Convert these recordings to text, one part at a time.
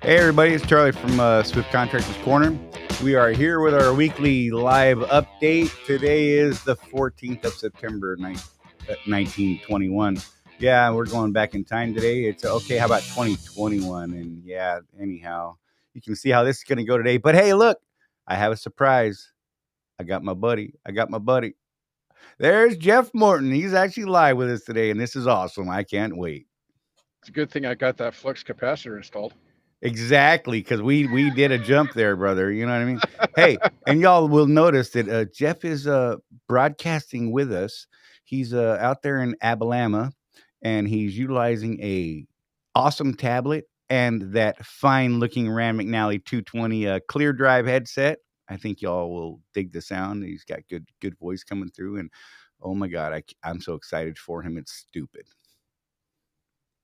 Hey everybody, it's Charlie from Swift Contractors Corner. We are here with our weekly live update. Today is the 14th of September, 1921. Yeah, we're going back in time today. It's okay, how about 2021? And yeah, anyhow, you can see how this is going to go today. But hey, look, I have a surprise. I got my buddy. There's Jeff Morton. He's actually live with us today, and this is awesome. I can't wait. It's a good thing I got that flux capacitor installed. Exactly, because we did a jump there, brother. You know what I mean? Hey, and y'all will notice that Jeff is broadcasting with us. He's out there in Alabama, and he's utilizing a awesome tablet and that fine looking Rand McNally 220 clear drive headset. I think y'all will dig the sound. He's got good voice coming through, and oh my god, I'm so excited for him. It's stupid.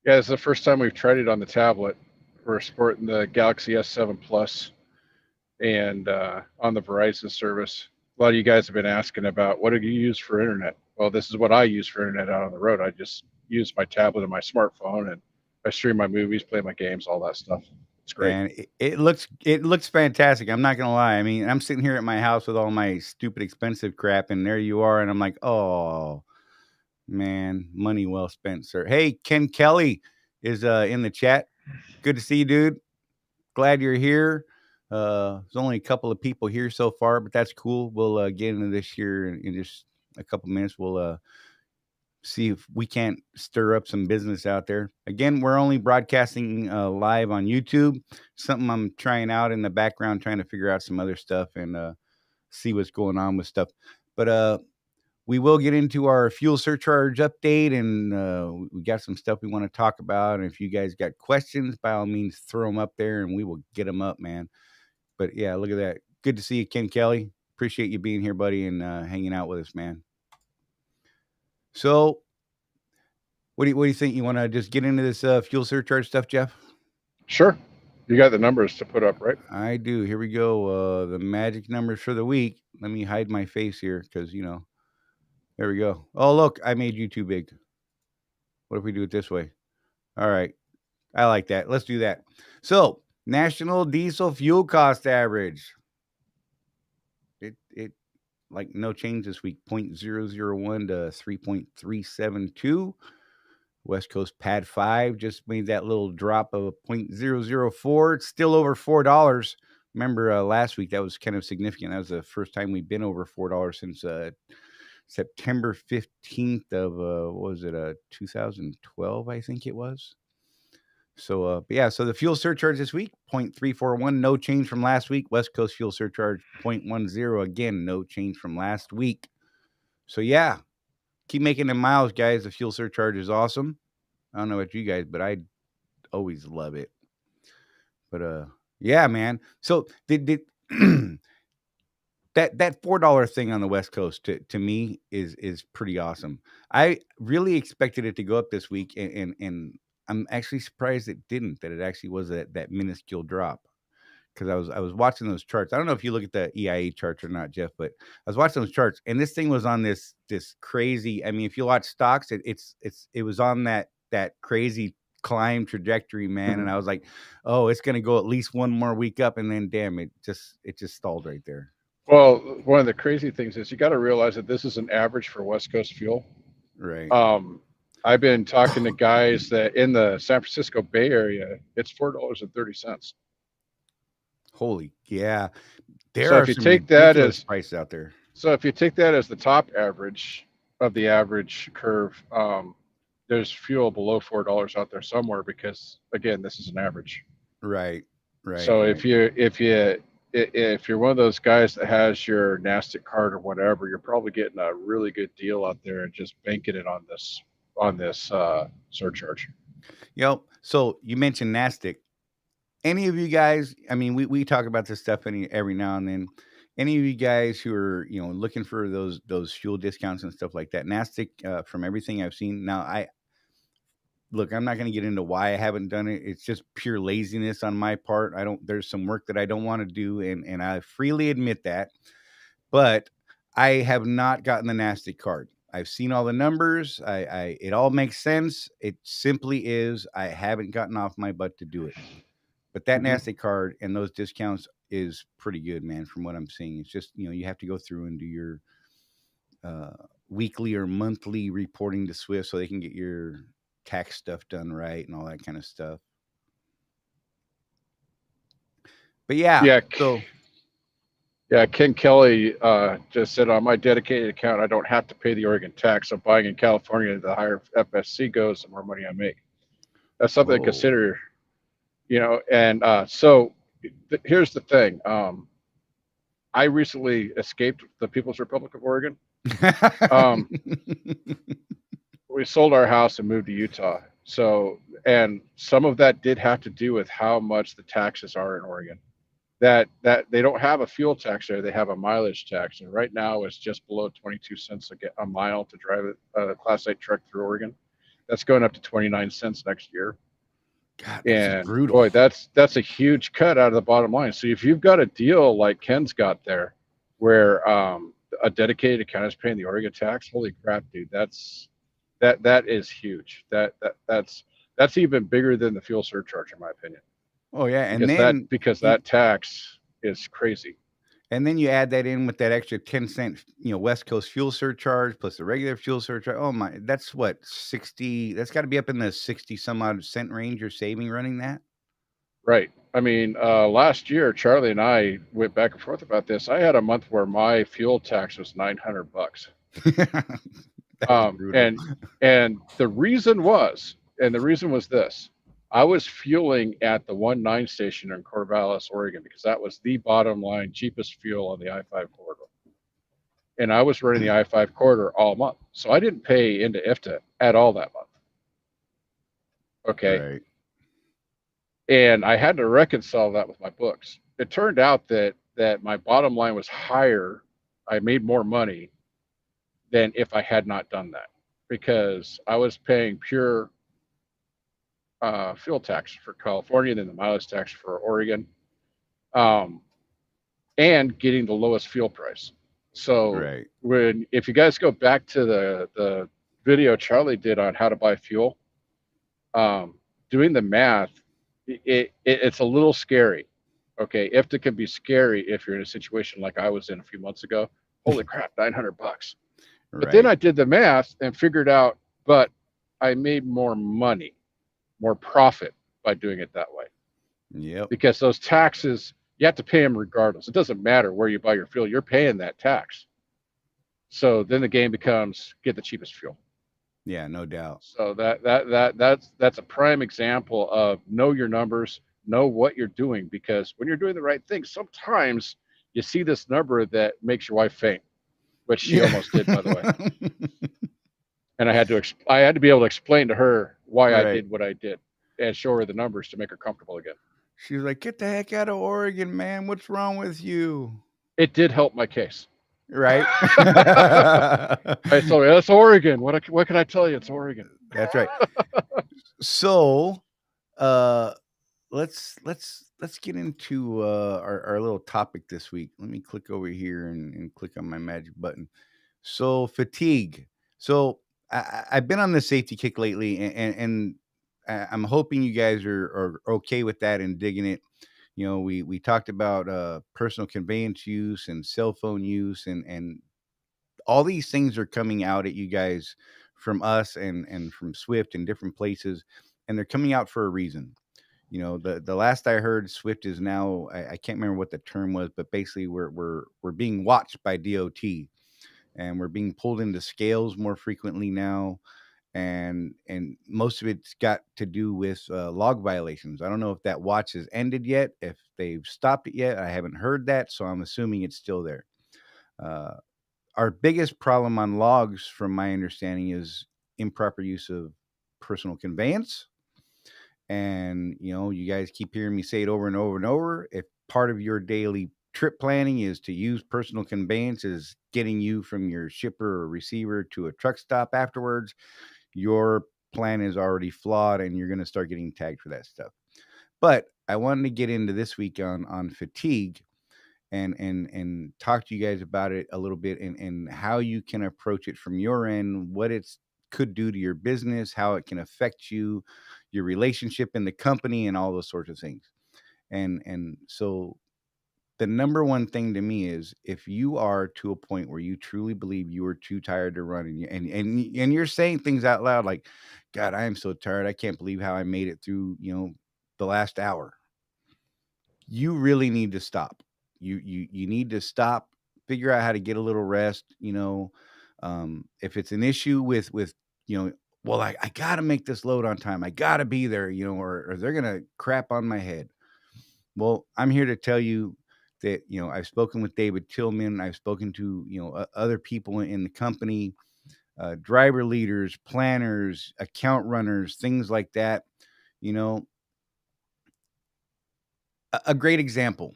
Yeah, it's the first time we've tried it on the tablet. We're sporting the Galaxy S7 Plus and on the Verizon service. A lot of you guys have been asking about what do you use for internet? Well, this is what I use for internet out on the road. I just use my tablet and my smartphone, and I stream my movies, play my games, all that stuff. It's great. And it looks fantastic. I'm not gonna lie. I mean, I'm sitting here at my house with all my stupid expensive crap, and there you are, and I'm like, oh man, money well spent, sir. Hey, Ken Kelly is in the chat. Good to see you, dude. Glad you're here. There's only a couple of people here so far, but that's cool. We'll get into this here in just a couple minutes. We'll see if we can't stir up some business out there. Again, we're only broadcasting live on YouTube. Something I'm trying out in the background, trying to figure out some other stuff and see what's going on with stuff. But we will get into our fuel surcharge update, and we got some stuff we want to talk about. And if you guys got questions, by all means, throw them up there, and we will get them up, man. But yeah, look at that. Good to see you, Ken Kelly. Appreciate you being here, buddy, and hanging out with us, man. So, what do you think? You want to just get into this fuel surcharge stuff, Jeff? Sure. You got the numbers to put up, right? I do. Here we go. The magic numbers for the week. Let me hide my face here because there we go. Oh, look, I made you too big. What if we do it this way? All right, I like that. Let's do that. So, national diesel fuel cost average. It like no change this week. 0.001 to 3.372. West Coast Pad 5 just made that little drop of 0.004. It's still over $4. Remember last week, that was kind of significant. That was the first time we've been over $4 since September 15th of, what was it, 2012, I think it was. So, but yeah, so the fuel surcharge this week, 0.341, no change from last week. West Coast fuel surcharge, 0.10, again, no change from last week. So, yeah, keep making them miles, guys. The fuel surcharge is awesome. I don't know about you guys, but I always love it. But yeah, man. So did that $4 thing on the West Coast to me is pretty awesome. I really expected it to go up this week, and I'm actually surprised it didn't. That it actually was that minuscule drop. Because I was watching those charts. I don't know if you look at the EIA charts or not, Jeff, but I was watching those charts, and this thing was on this crazy. I mean, if you watch stocks, it was on that crazy climb trajectory, man. And I was like, oh, it's going to go at least one more week up, and then damn, it just stalled right there. Well, one of the crazy things is you got to realize that this is an average for West Coast fuel. Right. I've been talking to guys that in the San Francisco Bay Area, it's $4.30. Holy yeah, there So are if you some take that ridiculous as prices out there. so if you take that as the top average of the average curve, there's fuel below $4 out there somewhere because again, this is an average. Right. Right. So Right. if you're one of those guys that has your NASTIC card or whatever, you're probably getting a really good deal out there and just banking it on this surcharge. So you mentioned Nastic. Any of you guys, I mean, we talk about this stuff every now and then. Any of you guys who are looking for those fuel discounts and stuff like that, Nastic, from everything I've seen. Now, I'm not going to get into why I haven't done it. It's just pure laziness on my part. I don't. There's some work that I don't want to do, and I freely admit that. But I have not gotten the Nastic card. I've seen all the numbers. It all makes sense. It simply is I haven't gotten off my butt to do it. But that Hmm. nasty card and those discounts is pretty good, man. From what I'm seeing, it's just you have to go through and do your uh, weekly or monthly reporting to Swift so they can get your tax stuff done right and all that kind of stuff. But yeah, Yeah, so yeah. Ken Kelly just said on my dedicated account, I don't have to pay the Oregon tax. I'm buying in California. The higher FSC goes, the more money I make. That's something to oh, consider, And so here's the thing. I recently escaped the People's Republic of Oregon. Um, we sold our house and moved to Utah. So, and some of that did have to do with how much the taxes are in Oregon. That they don't have a fuel tax there; they have a mileage tax, and right now it's just below 22 cents a mile to drive a Class 8 truck through Oregon. That's going up to 29 cents next year. God, that's just And brutal. boy, that's a huge cut out of the bottom line. So if you've got a deal like Ken's got there, where a dedicated account is paying the Oregon tax, holy crap, dude, that is huge. That's even bigger than the fuel surcharge, in my opinion, Oh yeah, because that tax is crazy. and then you add that in with that extra 10 cent, West Coast fuel surcharge plus the regular fuel surcharge. Oh my, that's what 60. That's got to be up in the 60 some odd cent range you're saving running that. Right. I mean, last year Charlie and I went back and forth about this. I had a month where my fuel tax was $900. That's Um, brutal. and and the reason was this: I was fueling at the 1-9 station in Corvallis, Oregon, because that was the bottom line cheapest fuel on the I-5 corridor, and I was running the I-5 corridor all month, so I didn't pay into IFTA at all that month. Okay, Right. and I had to reconcile that with my books. It turned out that my bottom line was higher. I made more money than if I had not done that, because I was paying pure fuel tax for California, then the mileage tax for Oregon, um, and getting the lowest fuel price. So Right. if you guys go back to the video Charlie did on how to buy fuel, um, doing the math, it's a little scary. Okay, if it can be scary if you're in a situation like I was in a few months ago. Holy crap, $900. But then Right. I did the math and figured out, but I made more money, more profit by doing it that way, Yep. because those taxes, you have to pay them regardless. It doesn't matter where you buy your fuel, you're paying that tax. So then the game becomes get the cheapest fuel. Yeah, no doubt. So that's a prime example of know your numbers, know what you're doing, because when you're doing the right thing, sometimes you see this number that makes your wife faint, which she Yeah. almost did, by the way. And I had to be able to explain to her why I Right. did what I did and show her the numbers to make her comfortable again. She's like, "Get the heck out of Oregon, man. What's wrong with you?" It did help my case. Right? I told her, that's Oregon. What can I tell you? It's Oregon. That's right. So, uh, let's get into our little topic this week. Let me click over here and click on my magic button. So fatigue. So I've been on the safety kick lately, and I'm hoping you guys are okay with that and digging it. We talked about personal conveyance use and cell phone use, and all these things are coming out at you guys from us and from Swift and different places, and they're coming out for a reason. The last I heard, Swift is now, I can't remember what the term was, but basically we're being watched by DOT, and we're being pulled into scales more frequently now, and most of it's got to do with log violations. I don't know if that watch has ended yet, if they've stopped it yet. I haven't heard that, so I'm assuming it's still there. Uh, our biggest problem on logs, from my understanding, is improper use of personal conveyance. And you guys keep hearing me say it over and over and over. If part of your daily trip planning is to use personal conveyance as getting you from your shipper or receiver to a truck stop afterwards, your plan is already flawed and you're going to start getting tagged for that stuff. But I wanted to get into this week on fatigue and talk to you guys about it a little bit, and how you can approach it from your end, what it's could do to your business, how it can affect you, your relationship in the company, and all those sorts of things. And so the number one thing to me is if you are to a point where you truly believe you are too tired to run and you're saying things out loud like, God, I am so tired. I can't believe how I made it through, the last hour. You really need to stop. You need to stop, figure out how to get a little rest. If it's an issue with, you know, well, I gotta make this load on time. I gotta be there, or they're gonna crap on my head. Well, I'm here to tell you that, I've spoken with David Tillman. I've spoken to, other people in the company, driver leaders, planners, account runners, things like that. You know, a great example,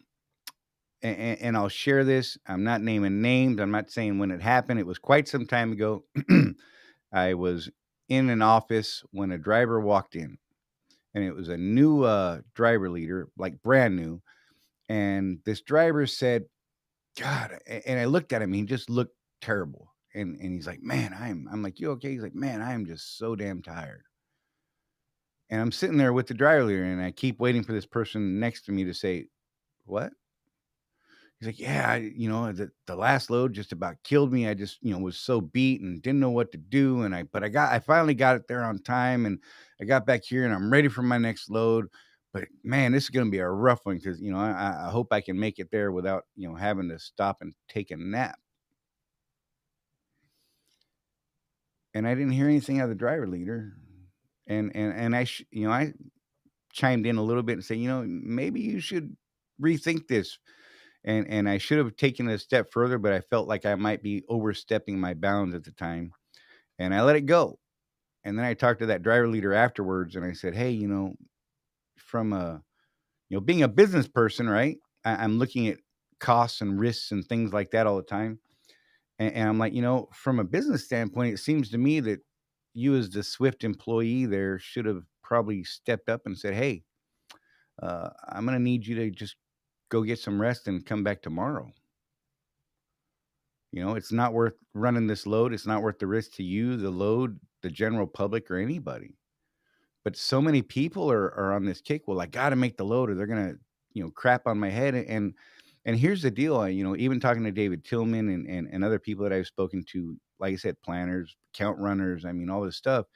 and I'll share this. I'm not naming names. I'm not saying when it happened. It was quite some time ago. I was in an office when a driver walked in, and it was a new driver leader, like brand new. And this driver said, God, and I looked at him, he just looked terrible. And he's like, "Man, I'm like, you okay?" He's like, "Man, I am just so damn tired." And I'm sitting there with the driver leader, and I keep waiting for this person next to me to say, "What?" He's like, "Yeah, the last load just about killed me. I just, was so beat and didn't know what to do. And I finally got it there on time, and I got back here and I'm ready for my next load. But man, this is going to be a rough one because, I hope I can make it there without, having to stop and take a nap." And I didn't hear anything out of the driver leader. And I chimed in a little bit and said, maybe you should rethink this. And I should have taken it a step further, but I felt like I might be overstepping my bounds at the time, and I let it go. And then I talked to that driver leader afterwards, and I said, "Hey, from being a business person, right? I'm looking at costs and risks and things like that all the time, and I'm like, from a business standpoint, it seems to me that you, as the Swift employee there, should have probably stepped up and said, 'Hey, I'm going to need you to just go get some rest and come back tomorrow.' It's not worth running this load. It's not worth the risk to you, the load, the general public, or anybody." But so many people are on this kick. Well, I got to make the load, or they're gonna, crap on my head. And here's the deal. Even talking to David Tillman and other people that I've spoken to, like I said, planners, count runners. I mean, all this stuff.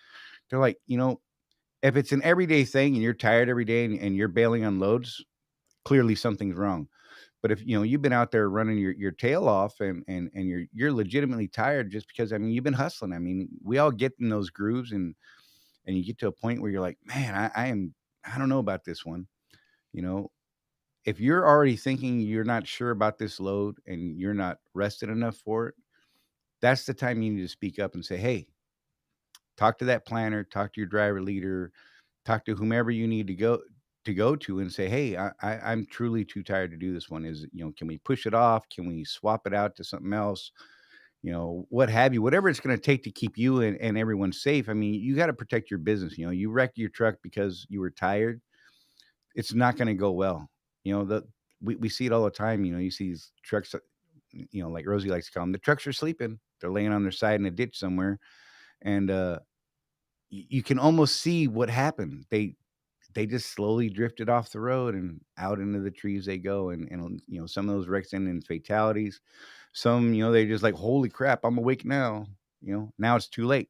They're like, if it's an everyday thing and you're tired every day and you're bailing on loads, clearly something's wrong. But if you've been out there running your tail off and you're legitimately tired just because you've been hustling. We all get in those grooves and you get to a point where you're like, man, I don't know about this one. You know, if you're already thinking you're not sure about this load and you're not rested enough for it, that's the time you need to speak up and say, hey, talk to that planner, talk to your driver leader, talk to whomever you need to go to and say, hey, I'm truly too tired to do this one. Can we push it off? Can we swap it out to something else? What have you, whatever it's going to take to keep you and everyone safe. You got to protect your business. You wreck your truck because you were tired. It's not going to go well. We see it all the time. You see these trucks, like Rosie likes to call them, the trucks are sleeping. They're laying on their side in a ditch somewhere. And, you can almost see what happened. They just slowly drifted off the road and out into the trees they go. And some of those wrecks end in fatalities. Some, they just like, holy crap, I'm awake now. Now it's too late.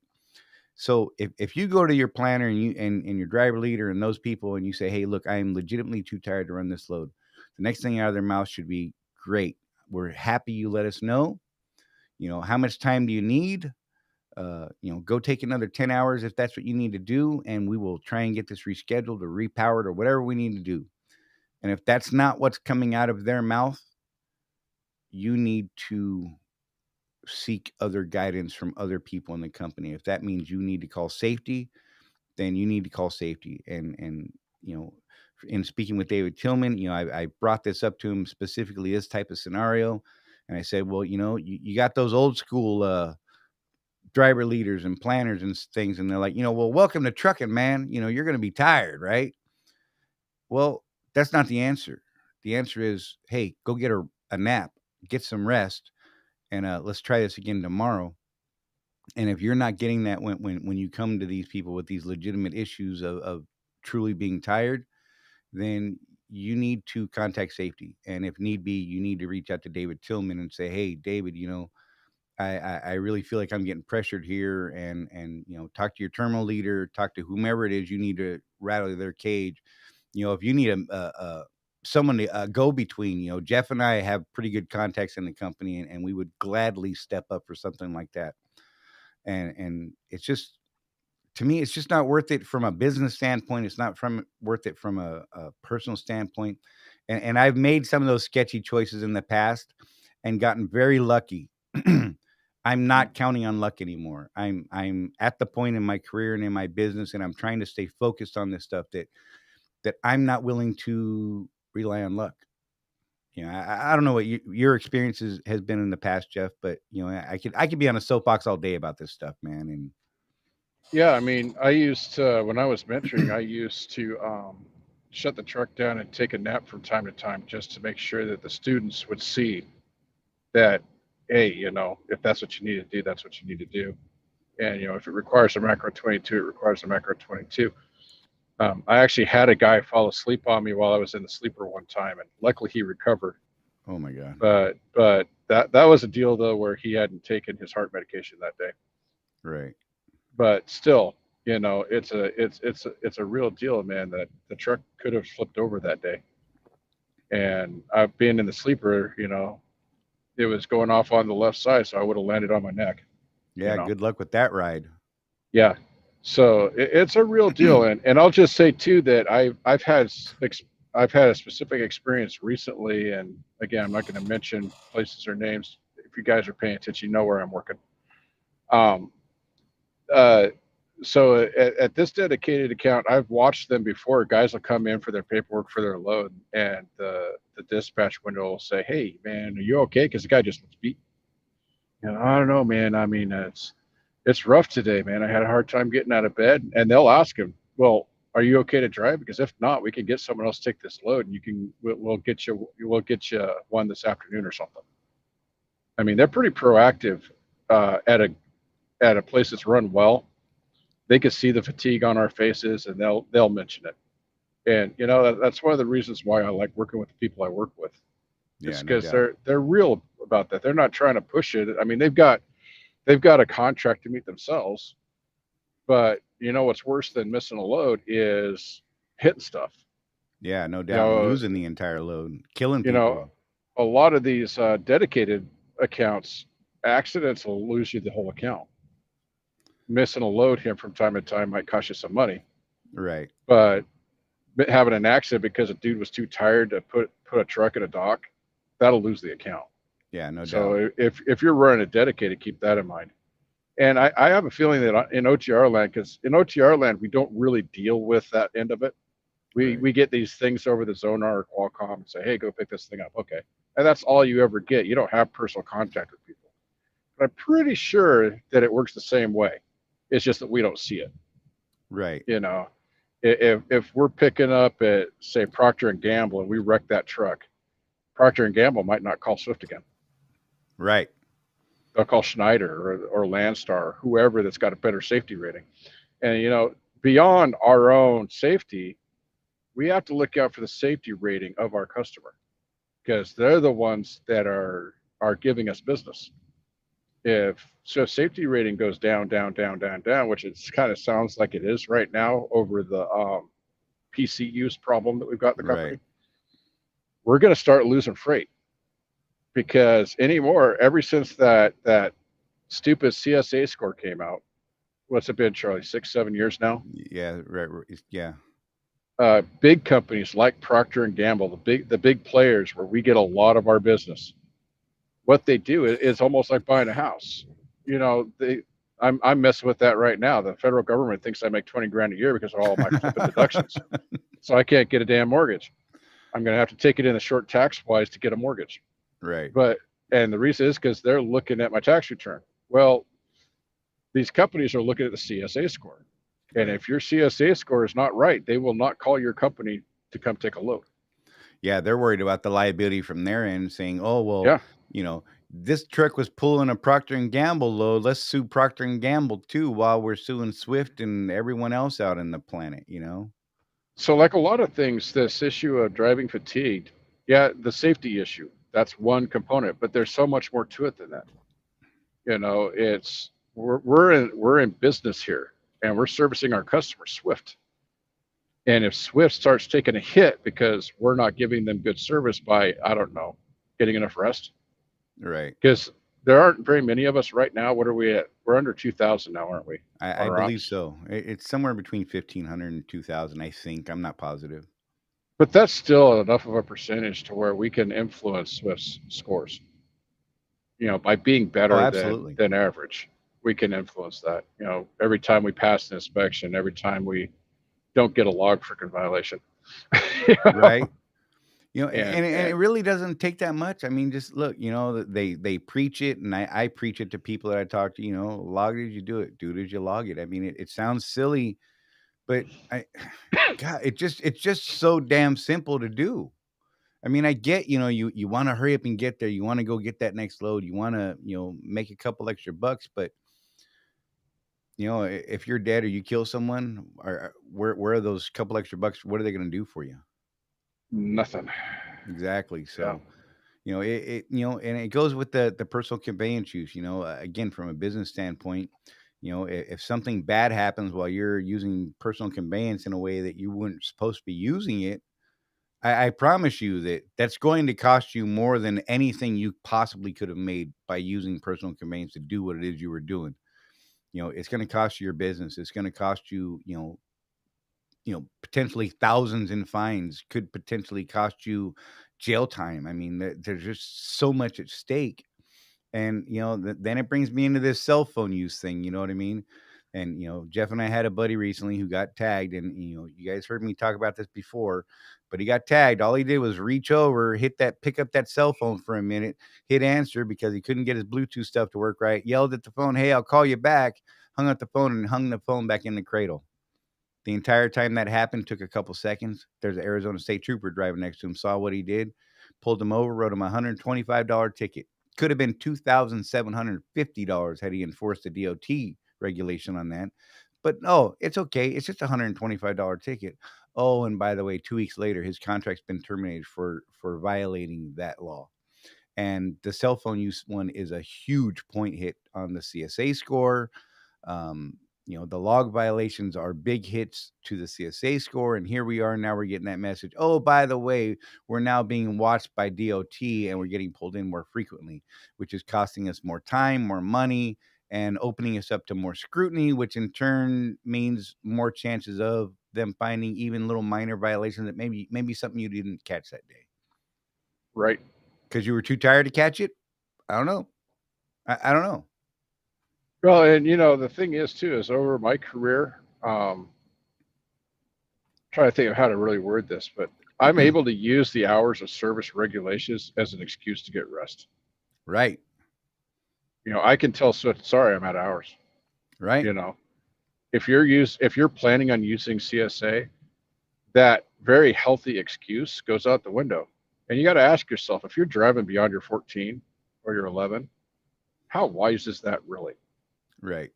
So if you go to your planner and and your driver leader and those people and you say, hey, look, I am legitimately too tired to run this load, the next thing out of their mouth should be, great. We're happy you let us know. How much time do you need? Go take another 10 hours if that's what you need to do, and we will try and get this rescheduled or repowered or whatever we need to do. And if that's not what's coming out of their mouth, you need to seek other guidance from other people in the company. If that means you need to call safety, then you need to call safety. And in speaking with David Tillman, I brought this up to him specifically, this type of scenario, and I said, well, you got those old school driver leaders and planners and things, and they're like, well, welcome to trucking, man. You're going to be tired, right? Well, that's not the answer. The answer is, hey, go get a nap, get some rest, and let's try this again tomorrow. And if you're not getting that when you come to these people with these legitimate issues of truly being tired, then you need to contact safety, and if need be, you need to reach out to David Tillman and say, "Hey, David, I really feel like I'm getting pressured here, and talk to your terminal leader, talk to whomever it is you need to rattle their cage. If you need a someone to go between, Jeff and I have pretty good contacts in the company, and we would gladly step up for something like that. And it's just to me, it's just not worth it from a business standpoint. It's not from worth it from a personal standpoint. And I've made some of those sketchy choices in the past and gotten very lucky. I'm Mhm. not counting on luck anymore. I'm at the point in my career and in my business, and I'm trying to stay focused on this stuff that I'm not willing to rely on luck. I don't know what your experiences has been in the past, Jeff, but I could be on a soapbox all day about this stuff, man. And Yeah, I mean, I used to, when I was mentoring, I used to shut the truck down and take a nap from time to time just to make sure that the students would see that, hey, if that's what you need to do, that's what you need to do. And, if it requires a macro 22, it requires a macro 22. I actually had a guy fall asleep on me while I was in the sleeper one time, and luckily he recovered. oh my god, But that was a deal though where he hadn't taken his heart medication that day. right? But still, it's a real deal, man. That the truck could have flipped over that day, and I've been in the sleeper. It was going off on the left side, so I would have landed on my neck. You Yeah, know, good luck with that ride. yeah. So it's a real deal, and I'll just say too that I've had a specific experience recently, and again, I'm not going to mention places or names. If you guys are paying attention, you know where I'm working. Um, uh, so at this dedicated account, I've watched them before. Guys will come in for their paperwork for their load, and the dispatch window will say, "Hey, man, are you okay?" Because the guy just looks beat. I don't know, man. I mean, it's rough today, man. I had a hard time getting out of bed, and they'll ask him, "Well, are you okay to drive? Because if not, we can get someone else to take this load, and we'll get you one this afternoon or something." I mean, they're pretty proactive at a place that's run well. They can see the fatigue on our faces, and they'll mention it. And that's one of the reasons why I like working with the people I work with. It's Yeah, no because doubt. they're real about that. They're not trying to push it. I mean, they've got a contract to meet themselves, but what's worse than missing a load is hitting stuff. Yeah, no You doubt. know, Losing the entire load, killing you know, people. a lot of these dedicated accounts, accidents will lose you the whole account. Missing a load here from time to time might cost you some money, Right. but having an accident because a dude was too tired to put a truck in a dock, that'll lose the account. Yeah, no doubt. So if you're running a dedicated, keep that in mind. And I have a feeling that in OTR land, because in OTR land we don't really deal with that end of it. We Right. we get these things over the Zonar or Qualcomm and say, hey, go pick this thing up. Okay, and that's all you ever get. You don't have personal contact with people. But I'm pretty sure that it works the same way. It's just that we don't see it. Right. You know, if we're picking up at say Procter and Gamble and we wreck that truck, Procter and Gamble might not call Swift again. Right. They'll call Schneider or Landstar or whoever that's got a better safety rating. And beyond our own safety, we have to look out for the safety rating of our customer because they're the ones that are giving us business. If safety rating goes down, down, down, down, down, which it kind of sounds like it is right now over the PC use problem that we've got in the Right. company, we're going to start losing freight because anymore, ever since that stupid CSA score came out, what's it been, Charlie? 6, 7 years now. Yeah. Right. Yeah. Big companies like Procter and Gamble, the big players where we get a lot of our business, what they do is almost like buying a house. They I'm messing with that right now. The federal government thinks I make 20 grand a year because of all my flipping deductions, so I can't get a damn mortgage. I'm going to have to take it in the short tax wise to get a mortgage. Right. But and the reason is because they're looking at my tax return. Well, these companies are looking at the CSA score, and Right. if your CSA score is not right, they will not call your company to come take a load. Yeah, they're worried about the liability from their end, saying, "Oh, well, Yeah, this truck was pulling a Procter and Gamble load. Let's sue Procter and Gamble too, while we're suing Swift and everyone else out in the planet." So, like a lot of things, this issue of driving fatigue, yeah, the safety issue, that's one component, but there's so much more to it than that. It's we're in business here, and we're servicing our customers, Swift. And if Swift starts taking a hit because we're not giving them good service by, I don't know, getting enough rest, Right. because there aren't very many of us right now. What are we at? We're under 2,000 now, aren't we, on I our believe ops? so. It's somewhere between 1,500 and 2,000, I think. I'm not positive. But that's still enough of a percentage to where we can influence Swift's scores. By being Oh, better than absolutely. than average, we can influence that. Every time we pass an inspection, every time we don't get a log freaking violation. you know? Right. And it and really doesn't take that much. I mean, just look, they preach it, and I preach it to people that I talk to. Log it as you do it, do it as you log it. I mean, it sounds silly, but God, it's just so damn simple to do. I mean, I get, you want to hurry up and get there. You want to go get that next load. You want to, make a couple extra bucks. But if you're dead or you kill someone, where are those couple extra bucks? What are they going to do for you? nothing. Exactly. Yeah. So, and it goes with the personal conveyance use. Again, from a business standpoint, if something bad happens while you're using personal conveyance in a way that you weren't supposed to be using it, I promise you that that's going to cost you more than anything you possibly could have made by using personal conveyance to do what it is you were doing. It's going to cost you your business. It's going to cost you, potentially thousands in fines. Could potentially cost you jail time. I mean, there's just so much at stake. And then it brings me into this cell phone use thing. You know what I mean? And Jeff and I had a buddy recently who got tagged, and you guys heard me talk about this before, but he got tagged. All he did was reach over, pick up that cell phone for a minute, hit answer because he couldn't get his Bluetooth stuff to work right. Yelled at the phone, "Hey, I'll call you back." Hung up the phone and hung the phone back in the cradle. The entire time that happened took a couple seconds. There's an Arizona State Trooper driving next to him, saw what he did, pulled him over, wrote him a $125 ticket. Could have been $2,750 had he enforced the DOT regulation on that. But no, it's okay. It's just a $125 ticket. Oh, and by the way, 2 weeks later, his contract's been terminated for violating that law. And the cell phone use one is a huge point hit on the CSA score. Um, the log violations are big hits to the CSA score. And here we are now, we're getting that message. Oh, by the way, we're now being watched by DOT and we're getting pulled in more frequently, which is costing us more time, more money, and opening us up to more scrutiny, which in turn means more chances of them finding even little minor violations that maybe something you didn't catch that day Right. because you were too tired to catch it. I don't know. I don't know. Well, and the thing is too is over my career, trying to think of how to really word this, but I'm able to use the hours of service regulations as an excuse to get rest. Right. I can tell Swift, sorry, I'm out of hours. Right. You know, if you're planning on using CSA, that very healthy excuse goes out the window. And you got to ask yourself, if you're driving beyond your 14 or your 11, how wise is that really? Right.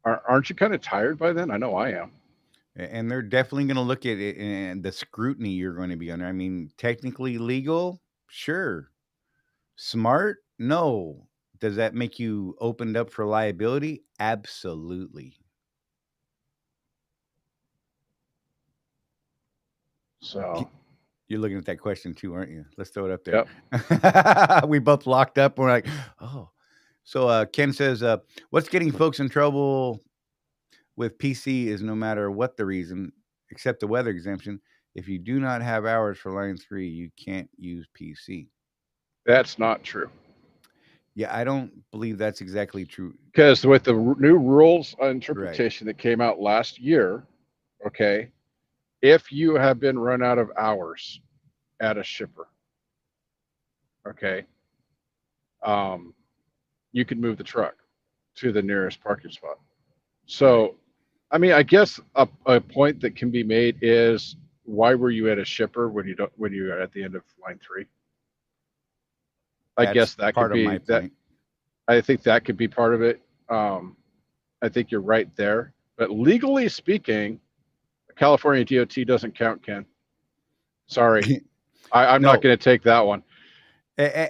Aren't you kind of tired by then? I know I am. And they're definitely going to look at it and the scrutiny you're going to be under. I mean, technically legal, sure. Smart, no. Does that make you opened up for liability? Absolutely. So, You're looking at that question too, aren't you? Let's throw it up yep. there. We both locked up. We're like, oh. So Ken says, what's getting folks in trouble with PC is no matter what the reason, except the weather exemption. If you do not have hours for line 3, you can't use PC. That's not true. Yeah, I don't believe that's exactly true. Because with the new rules Right. interpretation that came out last year, okay, if you have been run out of hours at a shipper, okay, um, you can move the truck to the nearest parking spot. Right. So, I mean, I guess a point that can be made is why were you at a shipper when you are at the end of line 3? I That's guess that could part of be my that. point. I think that could be part of it. I think you're right there. But legally speaking, California DOT doesn't count, Ken. Sorry, I'm not No, going to take that one. and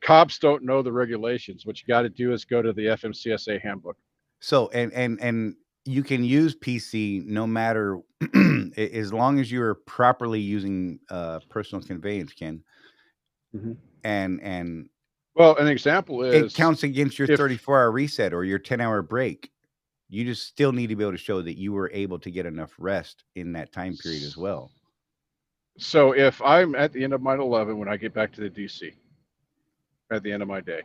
Cops don't know the regulations. What you got to do is go to the FMCSA handbook. so and you can use PC no matter as long as you're properly using personal conveyance, Ken. Mm-hmm. And Well, an example it is counts against your if 34-hour reset or your 10-hour break. You just still need to be able to show that you were able to get enough rest in that time period as well. so if I'm at the end of my 11 when I get back to the DC at the end of my day,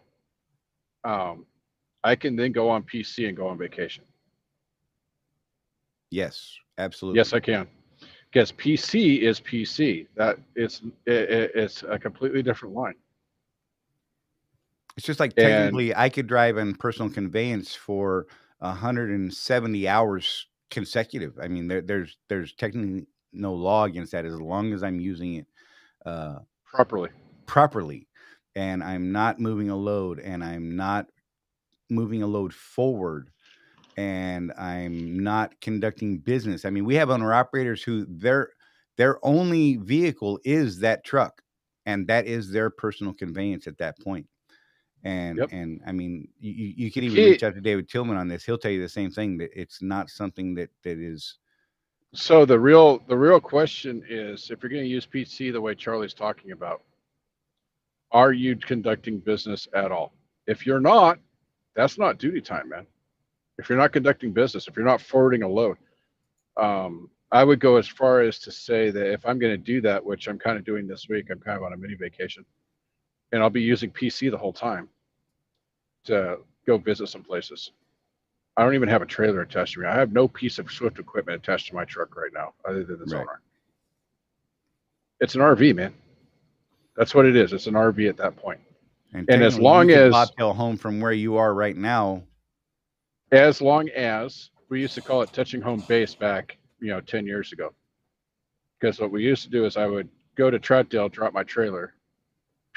um, I can then go on PC and go on vacation. Yes, Yes, absolutely. I can. Because PC is PC. It's a completely different line. It's just like And technically I could drive in personal conveyance for 170 hours consecutive. I mean, there's technically no law against that as long as I'm using it uh, properly. properly, and I'm not moving a load, and I'm not moving a load forward, and I'm not conducting business. I mean, we have owner operators who their only vehicle is that truck, and that is their personal conveyance at that point. Yep. And I mean, you The could even key. reach out to David Tillman on this. He'll tell you the same thing, that it's not something that is So the real question is, if you're going to use PC the way Charlie's talking about, are you conducting business at all? If you're not, that's not duty time, man. If you're not conducting business, if you're not forwarding a load, I would go as far as to say that if I'm going to do that, which I'm kind of doing this week, I'm kind of on a mini vacation, and I'll be using PC the whole time to go visit some places. I don't even have a trailer attached to me. I have no piece of Swift equipment attached to my truck right now, other than the right. sonar. It's an RV, man. That's what it is. It's an RV at that point. And And technically, you could bobtail home from where you are right now. as long as we used to call it touching home base back, 10 years ago. Because what we used to do is I would go to Troutdale, drop my trailer,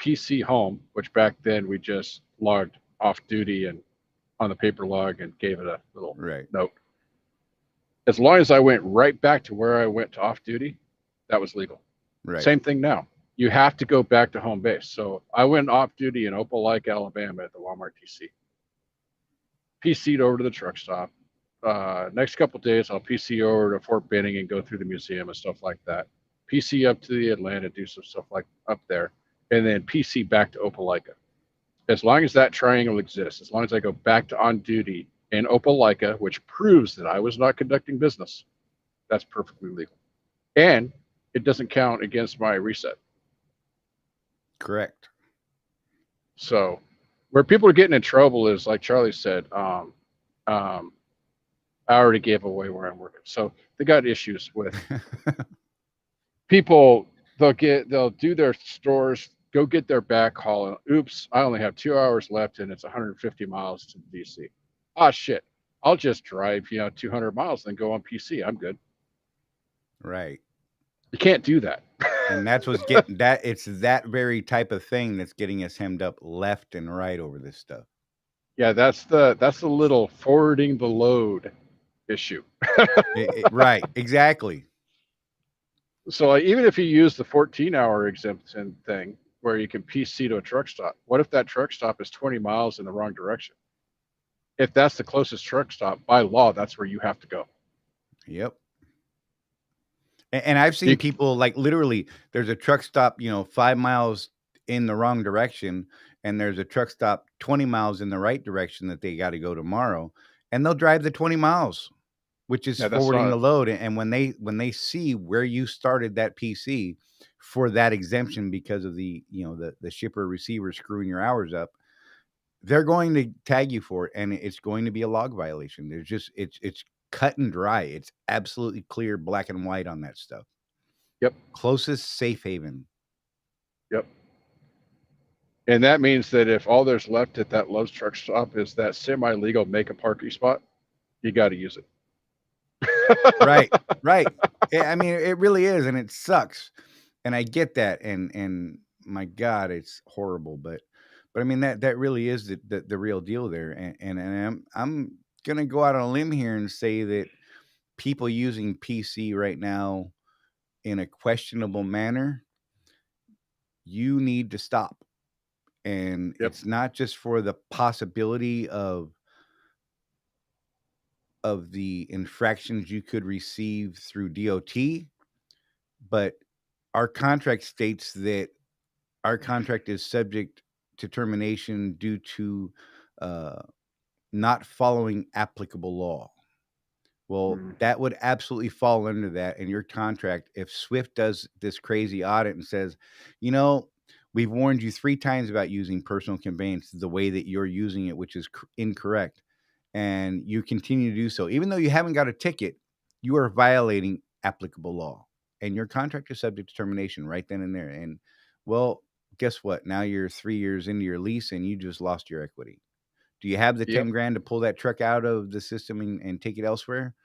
PC home, which back then we just logged off duty and on the paper log and gave it a little Right, note. As long as I went right back to where I went to off duty, that was legal. right, Same thing now. You have to go back to home base. So I went off duty in Opelika, Alabama at the Walmart DC. PC'd over to the truck stop. Next couple of days, I'll PC over to Fort Benning and go through the museum and stuff like that. PC up to the Atlanta, do some stuff like up there, and then PC back to Opelika. As long as that triangle exists, as long as I go back to on duty in Opelika, which proves that I was not conducting business, that's perfectly legal. And it doesn't count against my reset. correct. So where people are getting in trouble is, like Charlie said, I already gave away where I'm working. So they got issues with people. They'll do their stores, go get their backhaul, and oops, I only have 2 hours left, and it's 150 miles to DC. Ah, shit. I'll just drive 200 miles, then go on PC. I'm good. Right. You can't do that. And that's what's getting that. It's that very type of thing that's getting us hemmed up left and right over this stuff. Yeah, that's the little forwarding the load issue. Right. Exactly. So even if you use the 14-hour exemption thing where you can PC to a truck stop, what if that truck stop is 20 miles in the wrong direction? If that's the closest truck stop, by law, that's where you have to go. Yep. And I've seen You, people like literally. There's a truck stop, 5 miles in the wrong direction, and there's a truck stop 20 miles in the right direction that they got to go tomorrow, and they'll drive the 20 miles, which is yeah, that's forwarding not. the load. And when they see where you started that PC for that exemption because of the shipper receiver screwing your hours up, they're going to tag you for it, and it's going to be a log violation. There's just it's cut and dry. It's absolutely clear, black and white on that stuff. Yep, Closest safe haven. yep. And that means that if all there's left at that Love's truck stop is that semi-legal make a parking spot, you got to use it. Right, right. I mean, it really is, and it sucks, and I get that, and my God, it's horrible, but I mean that really is the real deal there, and I'm gonna go out on a limb here and say that people using PC right now in a questionable manner, you need to stop. And Yep. it's not just for the possibility of the infractions you could receive through DOT, but our contract states that our contract is subject to termination due to uh, not following applicable law. Well, Mm. that would absolutely fall under that in your contract if Swift does this crazy audit and says, you know, we've warned you 3 times about using personal conveyance the way that you're using it, which is incorrect. And you continue to do so. Even though you haven't got a ticket, you are violating applicable law. And your contract is subject to termination right then and there. And well, guess what? Now you're 3 years into your lease and you just lost your equity. Do you have the Yep. 10 grand to pull that truck out of the system and take it elsewhere?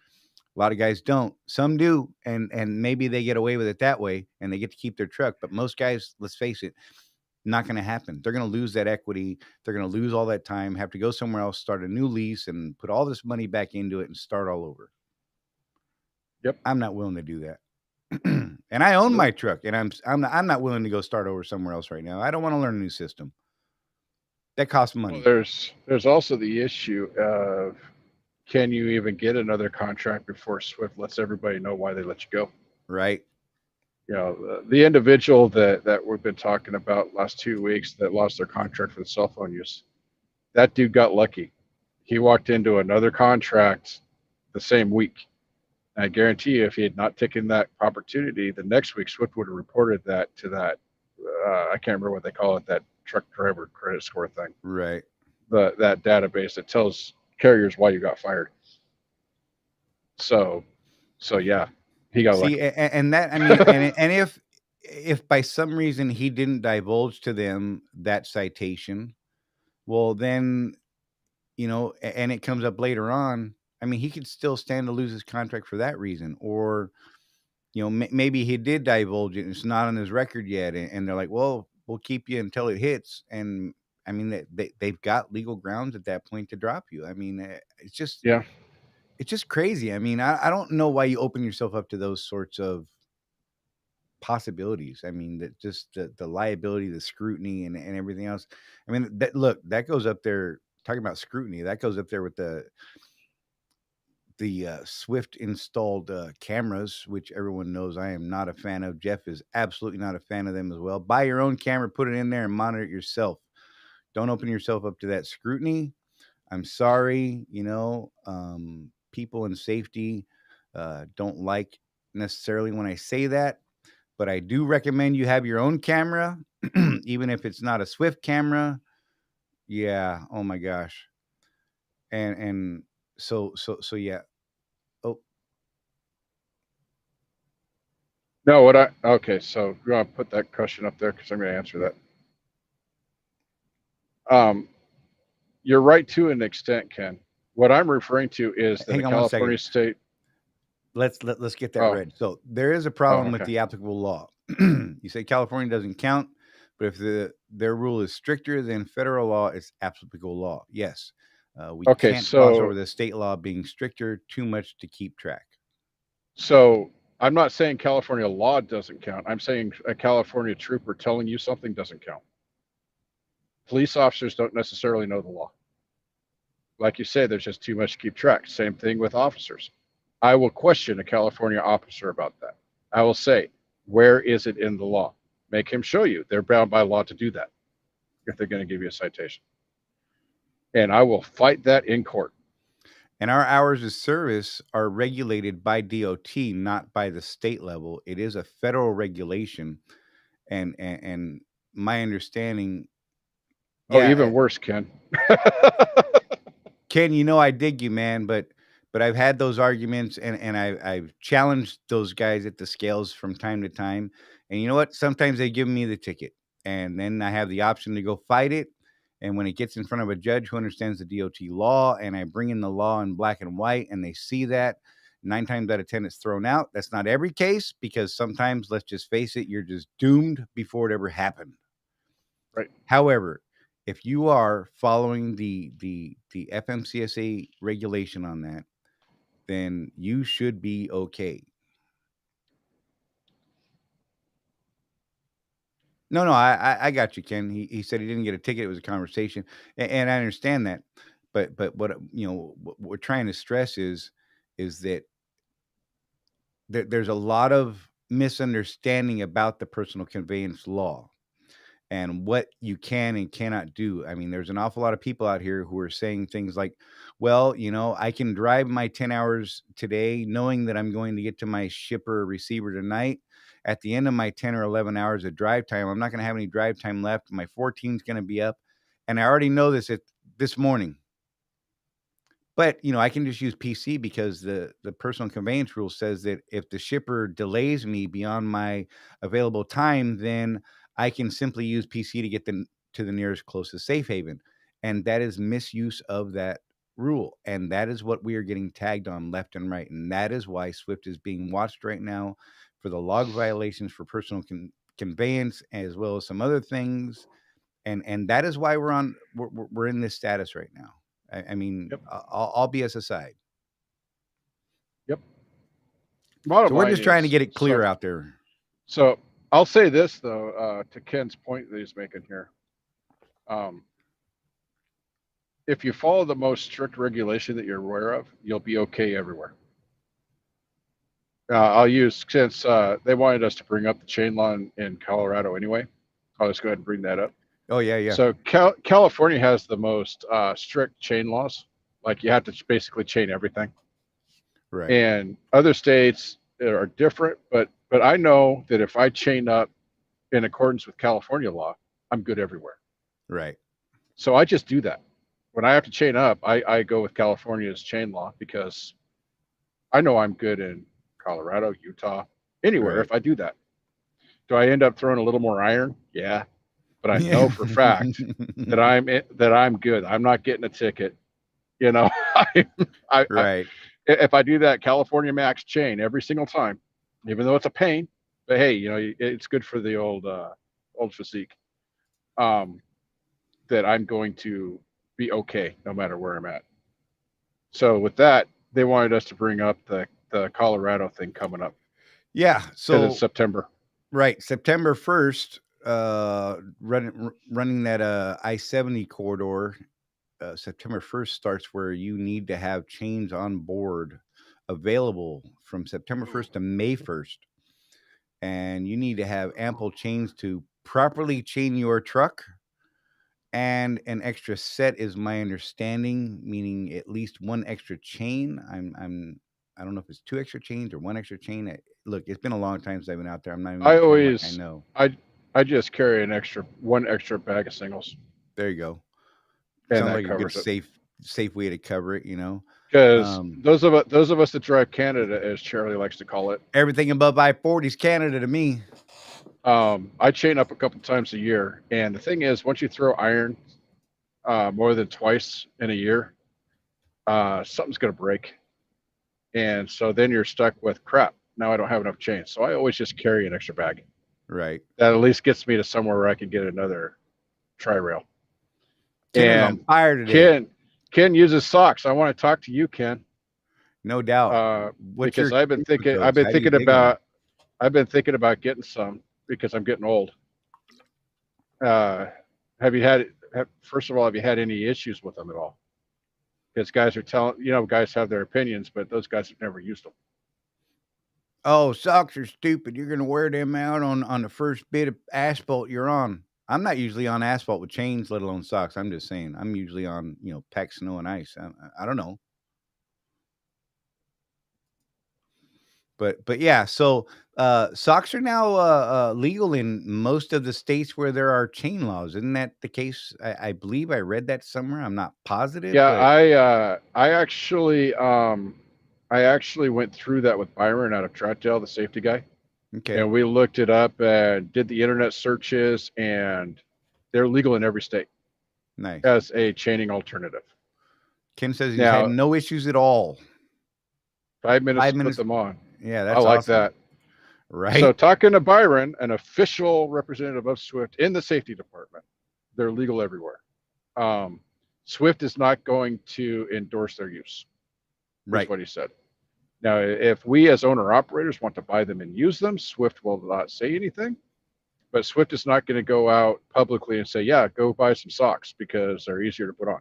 A lot of guys don't. Some do, and maybe they get away with it that way, and they get to keep their truck. But most guys, let's face it, not going to happen. They're going to lose that equity. They're going to lose all that time, have to go somewhere else, start a new lease, and put all this money back into it and start all over. Yep. I'm not willing to do that. And I own Nope. my truck, and I'm not willing to go start over somewhere else right now. I don't want to learn a new system. That costs Well, money, there's also the issue of, can you even get another contract before Swift lets everybody know why they let you go? right? The individual that we've been talking about last 2 weeks that lost their contract for the cell phone use, that dude got lucky. He walked into another contract the same week. And I guarantee you, if he had not taken that opportunity, the next week Swift would have reported that to that. I can't remember what they call it, that truck driver credit score thing. Right. That database that tells carriers why you got fired. So, yeah, he got See, lucky. and that I mean, and if by some reason he didn't divulge to them that citation, well, then and it comes up later on. I mean, he could still stand to lose his contract for that reason, or maybe he did divulge it and it's not on his record yet, and they're like, well, we'll keep you until it hits, and I mean, they've got legal grounds at that point to drop you. I mean, Yeah. it's just crazy. I mean, I don't know why you open yourself up to those sorts of possibilities. I mean, that just the liability, the scrutiny, and everything else. I mean, that goes up there. Talking about scrutiny, that goes up there with the Swift installed cameras, which everyone knows I am not a fan of. Jeff is absolutely not a fan of them as well. Buy your own camera, put it in there, and monitor it yourself. Don't open yourself up to that scrutiny. I'm sorry, people in safety don't like necessarily when I say that, but I do recommend you have your own camera, even if it's not a Swift camera. Yeah. Oh my gosh. And so yeah. Oh, No, okay, so you want to put that question up there because I'm going to answer yeah. that. You're right to an extent, Ken. What I'm referring to is that a Hang on one California second. state. Let's get that Oh, read. So there is a oh, problem with okay. the applicable law. You say California doesn't count, but if their rule is stricter than federal law, it's applicable law. Yes, we Okay, can't gloss over so the state law being stricter too much to keep track. so I'm not saying California law doesn't count. I'm saying a California trooper telling you something doesn't count. Police officers don't necessarily know the law. Like you say, there's just too much to keep track. Same thing with officers. I will question a California officer about that. I will say, where is it in the law? Make him show you. They're bound by law to do that if they're going to give you a citation. And I will fight that in court. And our hours of service are regulated by DOT, not by the state level. It is a federal regulation, and my understanding, Oh, yeah, even worse, Ken. Ken, I dig you, man, but I've had those arguments, and I've challenged those guys at the scales from time to time. And you know what? Sometimes they give me the ticket, and then I have the option to go fight it. And when it gets in front of a judge who understands the DOT law, and I bring in the law in black and white, and they see that, 9 times out of 10, it's thrown out. That's not every case, because sometimes, let's just face it, you're just doomed before it ever happened. Right. However, if you are following the FMCSA regulation on that, then you should be okay. No, I got you, Ken. He said he didn't get a ticket. It was a conversation, and I understand that. But what what we're trying to stress is that there's a lot of misunderstanding about the personal conveyance law and what you can and cannot do. I mean, there's an awful lot of people out here who are saying things like, well, I can drive my 10 hours today knowing that I'm going to get to my shipper or receiver tonight. At the end of my 10 or 11 hours of drive time, I'm not going to have any drive time left. My 14 is going to be up. And I already know this morning. But, I can just use PC because the personal conveyance rule says that if the shipper delays me beyond my available time, then I can simply use PC to get to the nearest closest safe haven. And that is misuse of that rule. And that is what we are getting tagged on left and right. And that is why Swift is being watched right now for the log violations for personal conveyance, as well as some other things. And that is why we're in this status right now. I mean, Yep. all BS aside. Yep. Bottom So we're line just trying to is, get it clear out there. so I'll say this though, to Ken's point that he's making here. If you follow the most strict regulation that you're aware of, you'll be okay everywhere. I'll use, since they wanted us to bring up the chain law in Colorado anyway, I'll just go ahead and bring that up. Oh yeah, yeah. So California has the most strict chain laws. Like you have to basically chain everything. Right. And other states are different, but I know that if I chain up in accordance with California law, I'm good everywhere. Right. So I just do that. When I have to chain up, I go with California's chain law because I know I'm good in Colorado, Utah, anywhere Right. if I do that. Do I end up throwing a little more iron? Yeah, but I Yeah. know for a fact that I'm good. I'm not getting a ticket. I Right. if I do that California max chain every single time, even though it's a pain, but hey, it's good for the old physique. That I'm going to be okay no matter where I'm at. So with that, they wanted us to bring up the Colorado thing coming up Yeah. because it's So September. right, September 1st, running that I-70 corridor. September 1st starts where you need to have chains on board available from September 1st to May 1st. And you need to have ample chains to properly chain your truck, and an extra set is my understanding, meaning at least one extra chain. I don't know if it's two extra chains or one extra chain. Look, it's been a long time since I've been out there. I'm not even I gonna pretend like I always know. I just carry one extra bag of singles, There you go. and Sounds that like a good covers it. safe way to cover it. Because Um, those of us that drive Canada, as Charlie likes to call it, Everything above I-40 is Canada to me. I chain up a couple times a year, and the thing is, once you throw iron more than twice in a year, something's going to break, and so then you're stuck with crap. Now I don't have enough chains, so I always just carry an extra bag. Right. That at least gets me to somewhere where I can get another tri rail. Ken is on And fire today. Ken uses socks. I want to talk to you, Ken, No doubt. What's because your I've been QR thinking codes? How do you dig them? I've been thinking about getting some because I'm getting old. Uh, first of all, have you had any issues with them at all? Because guys are telling, guys have their opinions, but those guys have never used them. Oh, socks are stupid. You're gonna wear them out on the first bit of asphalt you're on. I'm not usually on asphalt with chains, let alone socks. I'm just saying. I'm usually on, packed snow and ice. I don't know. But yeah, so socks are now legal in most of the states where there are chain laws. Isn't that the case? I believe I read that somewhere. I'm not positive, Yeah, but I actually went through that with Byron out of Troutdale, the safety guy, okay, and we looked it up and did the internet searches, and they're legal in every state nice. as a chaining alternative. Ken says he's had Now, no issues at all. 5 minutes Five to put minutes. them on. Yeah, I that's like awesome. that. So, Right? talking to Byron, an official representative of Swift in the safety department, they're legal everywhere. Um, Swift is not going to endorse their use, is Right. what he said. Now, if we as owner operators want to buy them and use them, Swift will not say anything. But Swift is not going to go out publicly and say, "Yeah, go buy some socks because they're easier to put on."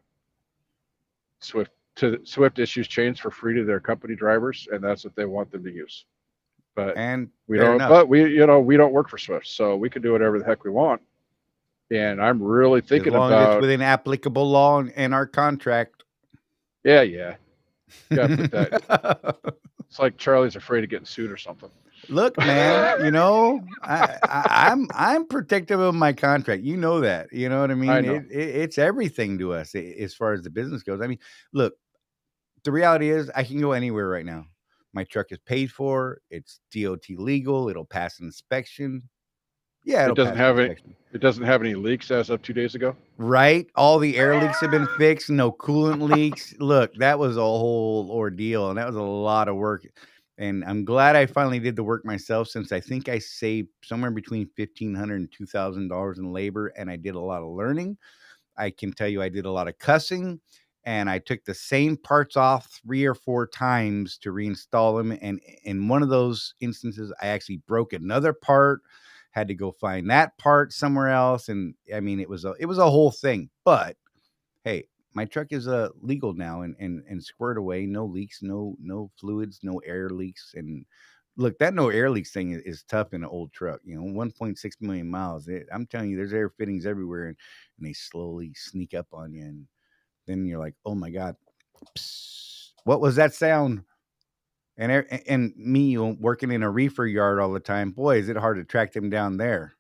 Swift issues chains for free to their company drivers, and that's what they want them to use. But And we fair don't. enough. But we don't work for Swift, so we can do whatever the heck we want. And I'm really As thinking long as it's about. within applicable law and our contract. Yeah. Got to put that. It's like Charlie's afraid of getting sued or something. Look, man, I'm protective of my contract. You know that. You know what I mean? I know. It's everything to us as far as the business goes. I mean, look, the reality is I can go anywhere right now. My truck is paid for. It's DOT legal. It'll pass an inspection. Yeah, It it'll doesn't pass an have it. inspection. It doesn't have any leaks as of 2 days ago. Right? All the air leaks have been fixed, no coolant leaks. Look, that was a whole ordeal, and that was a lot of work. And I'm glad I finally did the work myself, since I think I saved somewhere between $1,500 and $2,000 in labor, and I did a lot of learning. I can tell you I did a lot of cussing, and I took the same parts off 3 or 4 times to reinstall them. And in one of those instances, I actually broke another part, had to go find that part somewhere else. And I mean, it was a whole thing. But hey, my truck is legal now and squared away. No leaks, no fluids, no air leaks. And look, that no air leaks thing is tough in an old truck. 1.6 million miles. I'm telling you, there's air fittings everywhere, and they slowly sneak up on you. And then you're like, oh my God, psst, what was that sound? And me working in a reefer yard all the time, boy, is it hard to track them down there.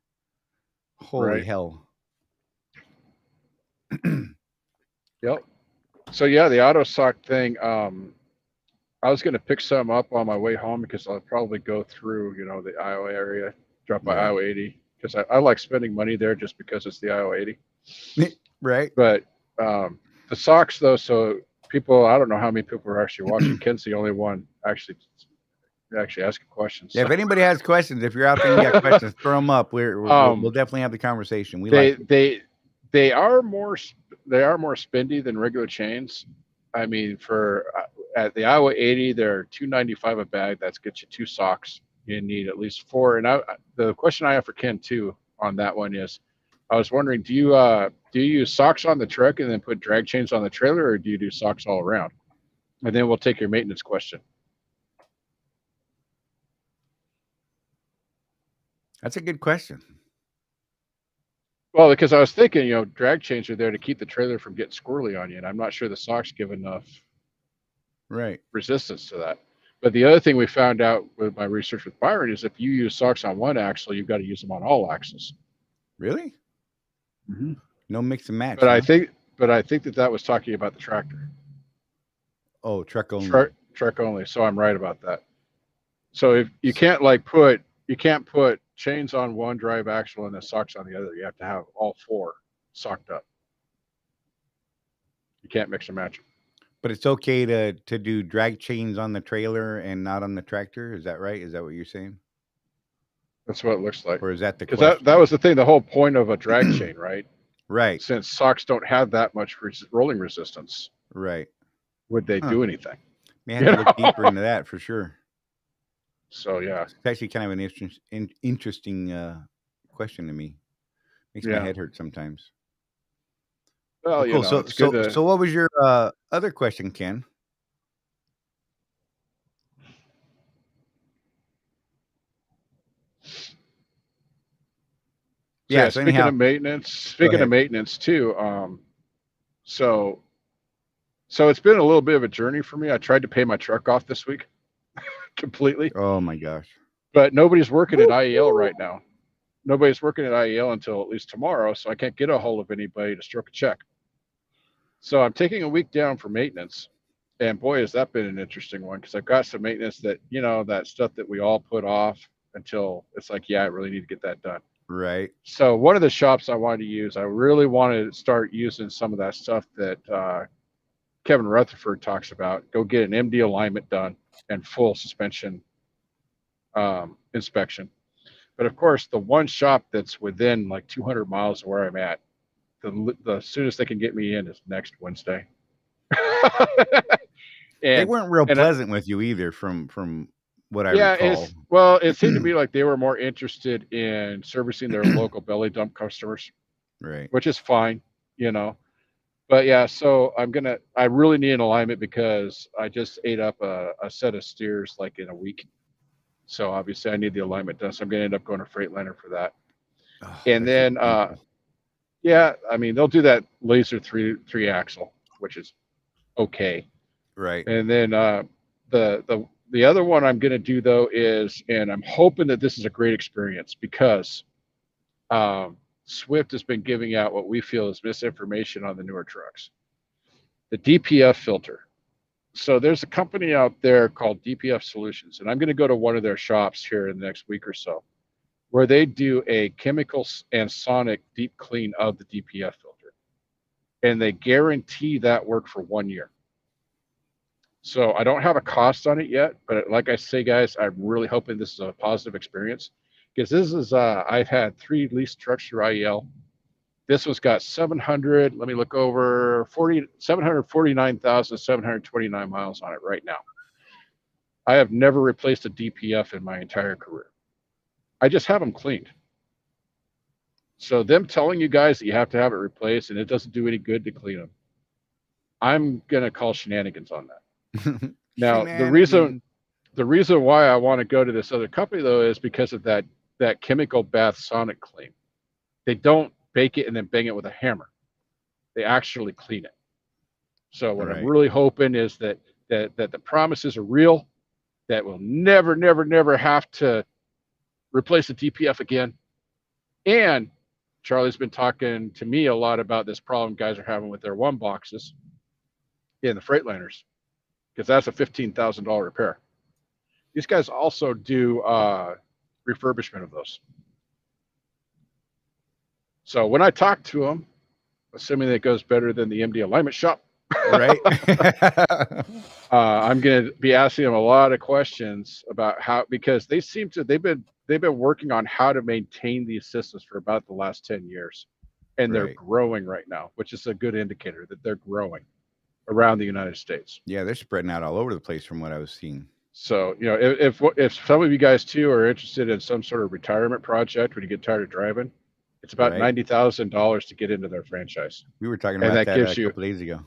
Holy Right. hell. Yep. So yeah, the auto sock thing. I was going to pick some up on my way home because I'll probably go through, the Iowa area, drop by Yeah. Iowa 80 because I like spending money there just because it's the Iowa 80. Right. But the socks though, so people, I don't know how many people are actually watching. Ken's the only one actually asking questions. Yeah, So. if anybody has questions, if you're out there and you got questions, throw them up. We'll definitely have the conversation. We like it. They are more spendy than regular chains. I mean, for at the Iowa 80, they're $2.95 a bag. That gets you 2 socks. You need at least 4. And the question I have for Ken too on that one is, I was wondering, do you use socks on the truck and then put drag chains on the trailer, or do you do socks all around? And then we'll take your maintenance question. That's a good question. Well, because I was thinking, drag chains are there to keep the trailer from getting squirrely on you, and I'm not sure the socks give enough resistance to that. But the other thing we found out with my research with Byron is if you use socks on one axle, you've got to use them on all axles. Really? Mm-hmm. No mix and match. But I think that was talking about the tractor. Oh, truck only. Truck only. So I'm right about that. So if you can't put chains on one drive axle and then socks on the other. You have to have all 4 socked up. You can't mix and match them. But it's okay to do drag chains on the trailer and not on the tractor. Is that right? Is that what you're saying? That's what it looks like. Or is that the question? Because that was the thing, the whole point of a drag chain, right? Right. Since socks don't have that much rolling resistance. Right. Would they do anything? May have to look deeper into that for sure. So yeah, it's actually kind of an interesting question to me. Makes my head hurt sometimes. Well, cool. So what was your other question, Ken? Yeah. Speaking of maintenance too. So it's been a little bit of a journey for me. I tried to pay my truck off this week completely. Oh my gosh. But nobody's working at IEL right now. Nobody's working at IEL until at least tomorrow, so I can't get a hold of anybody to stroke a check. So I'm taking a week down for maintenance. And boy, has that been an interesting one, because I've got some maintenance that, that stuff that we all put off until it's like, yeah, I really need to get that done. Right. So one of the shops I wanted to use, I really wanted to start using some of that stuff that Kevin Rutherford talks about. Go get an MD alignment done and full suspension inspection. But of course, the one shop that's within like 200 miles of where I'm at, the soonest they can get me in is next Wednesday. They and weren't real and pleasant with you either from what I yeah, recall. it seemed to me like they were more interested in servicing their local belly dump customers, Right. which is fine, you know. But yeah, so I really need an alignment because I just ate up a set of steers like in a week. So obviously I need the alignment done. So I'm gonna end up going to Freightliner for that. Oh, And that's then expensive. yeah, I mean they'll do that laser three axle, which is okay. Right. And then the other one I'm gonna do though is, and I'm hoping that this is a great experience because um, Swift has been giving out what we feel is misinformation on the newer trucks. The DPF filter. So there's a company out there called DPF Solutions, and I'm going to go to one of their shops here in the next week or so, where they do a chemical and sonic deep clean of the DPF filter, and they guarantee that work for 1 year. So I don't have a cost on it yet, but like I say, guys, I'm really hoping this is a positive experience because this is I've had 3 leased trucks through IEL. This one's got 700. Let me look over 749,729 miles on it right now. I have never replaced a DPF in my entire career. I just have them cleaned. So them telling you guys that you have to have it replaced and it doesn't do any good to clean them, I'm gonna call shenanigans on that. Now Shenanigans. the reason why I want to go to this other company though is because of that chemical bath sonic clean. They don't bake it and then bang it with a hammer. They actually clean it. So what I'm Right. really hoping is that the promises are real, that we'll never, never, never have to replace the DPF again. And Charlie's been talking to me a lot about this problem guys are having with their one boxes in the Freightliners, because that's a $15,000 repair. These guys also do refurbishment of those. So when I talk to them, assuming that it goes better than the MD alignment shop, Right. I'm going to be asking them a lot of questions about how, because they've been working on how to maintain these systems for about the last 10 years, and they're Right. growing right now, which is a good indicator that they're growing around the United States. Yeah, they're spreading out all over the place from what I was seeing. So if some of you guys too are interested in some sort of retirement project when you get tired of driving, it's about Right. $90,000 to get into their franchise, We were talking and about that a couple days ago.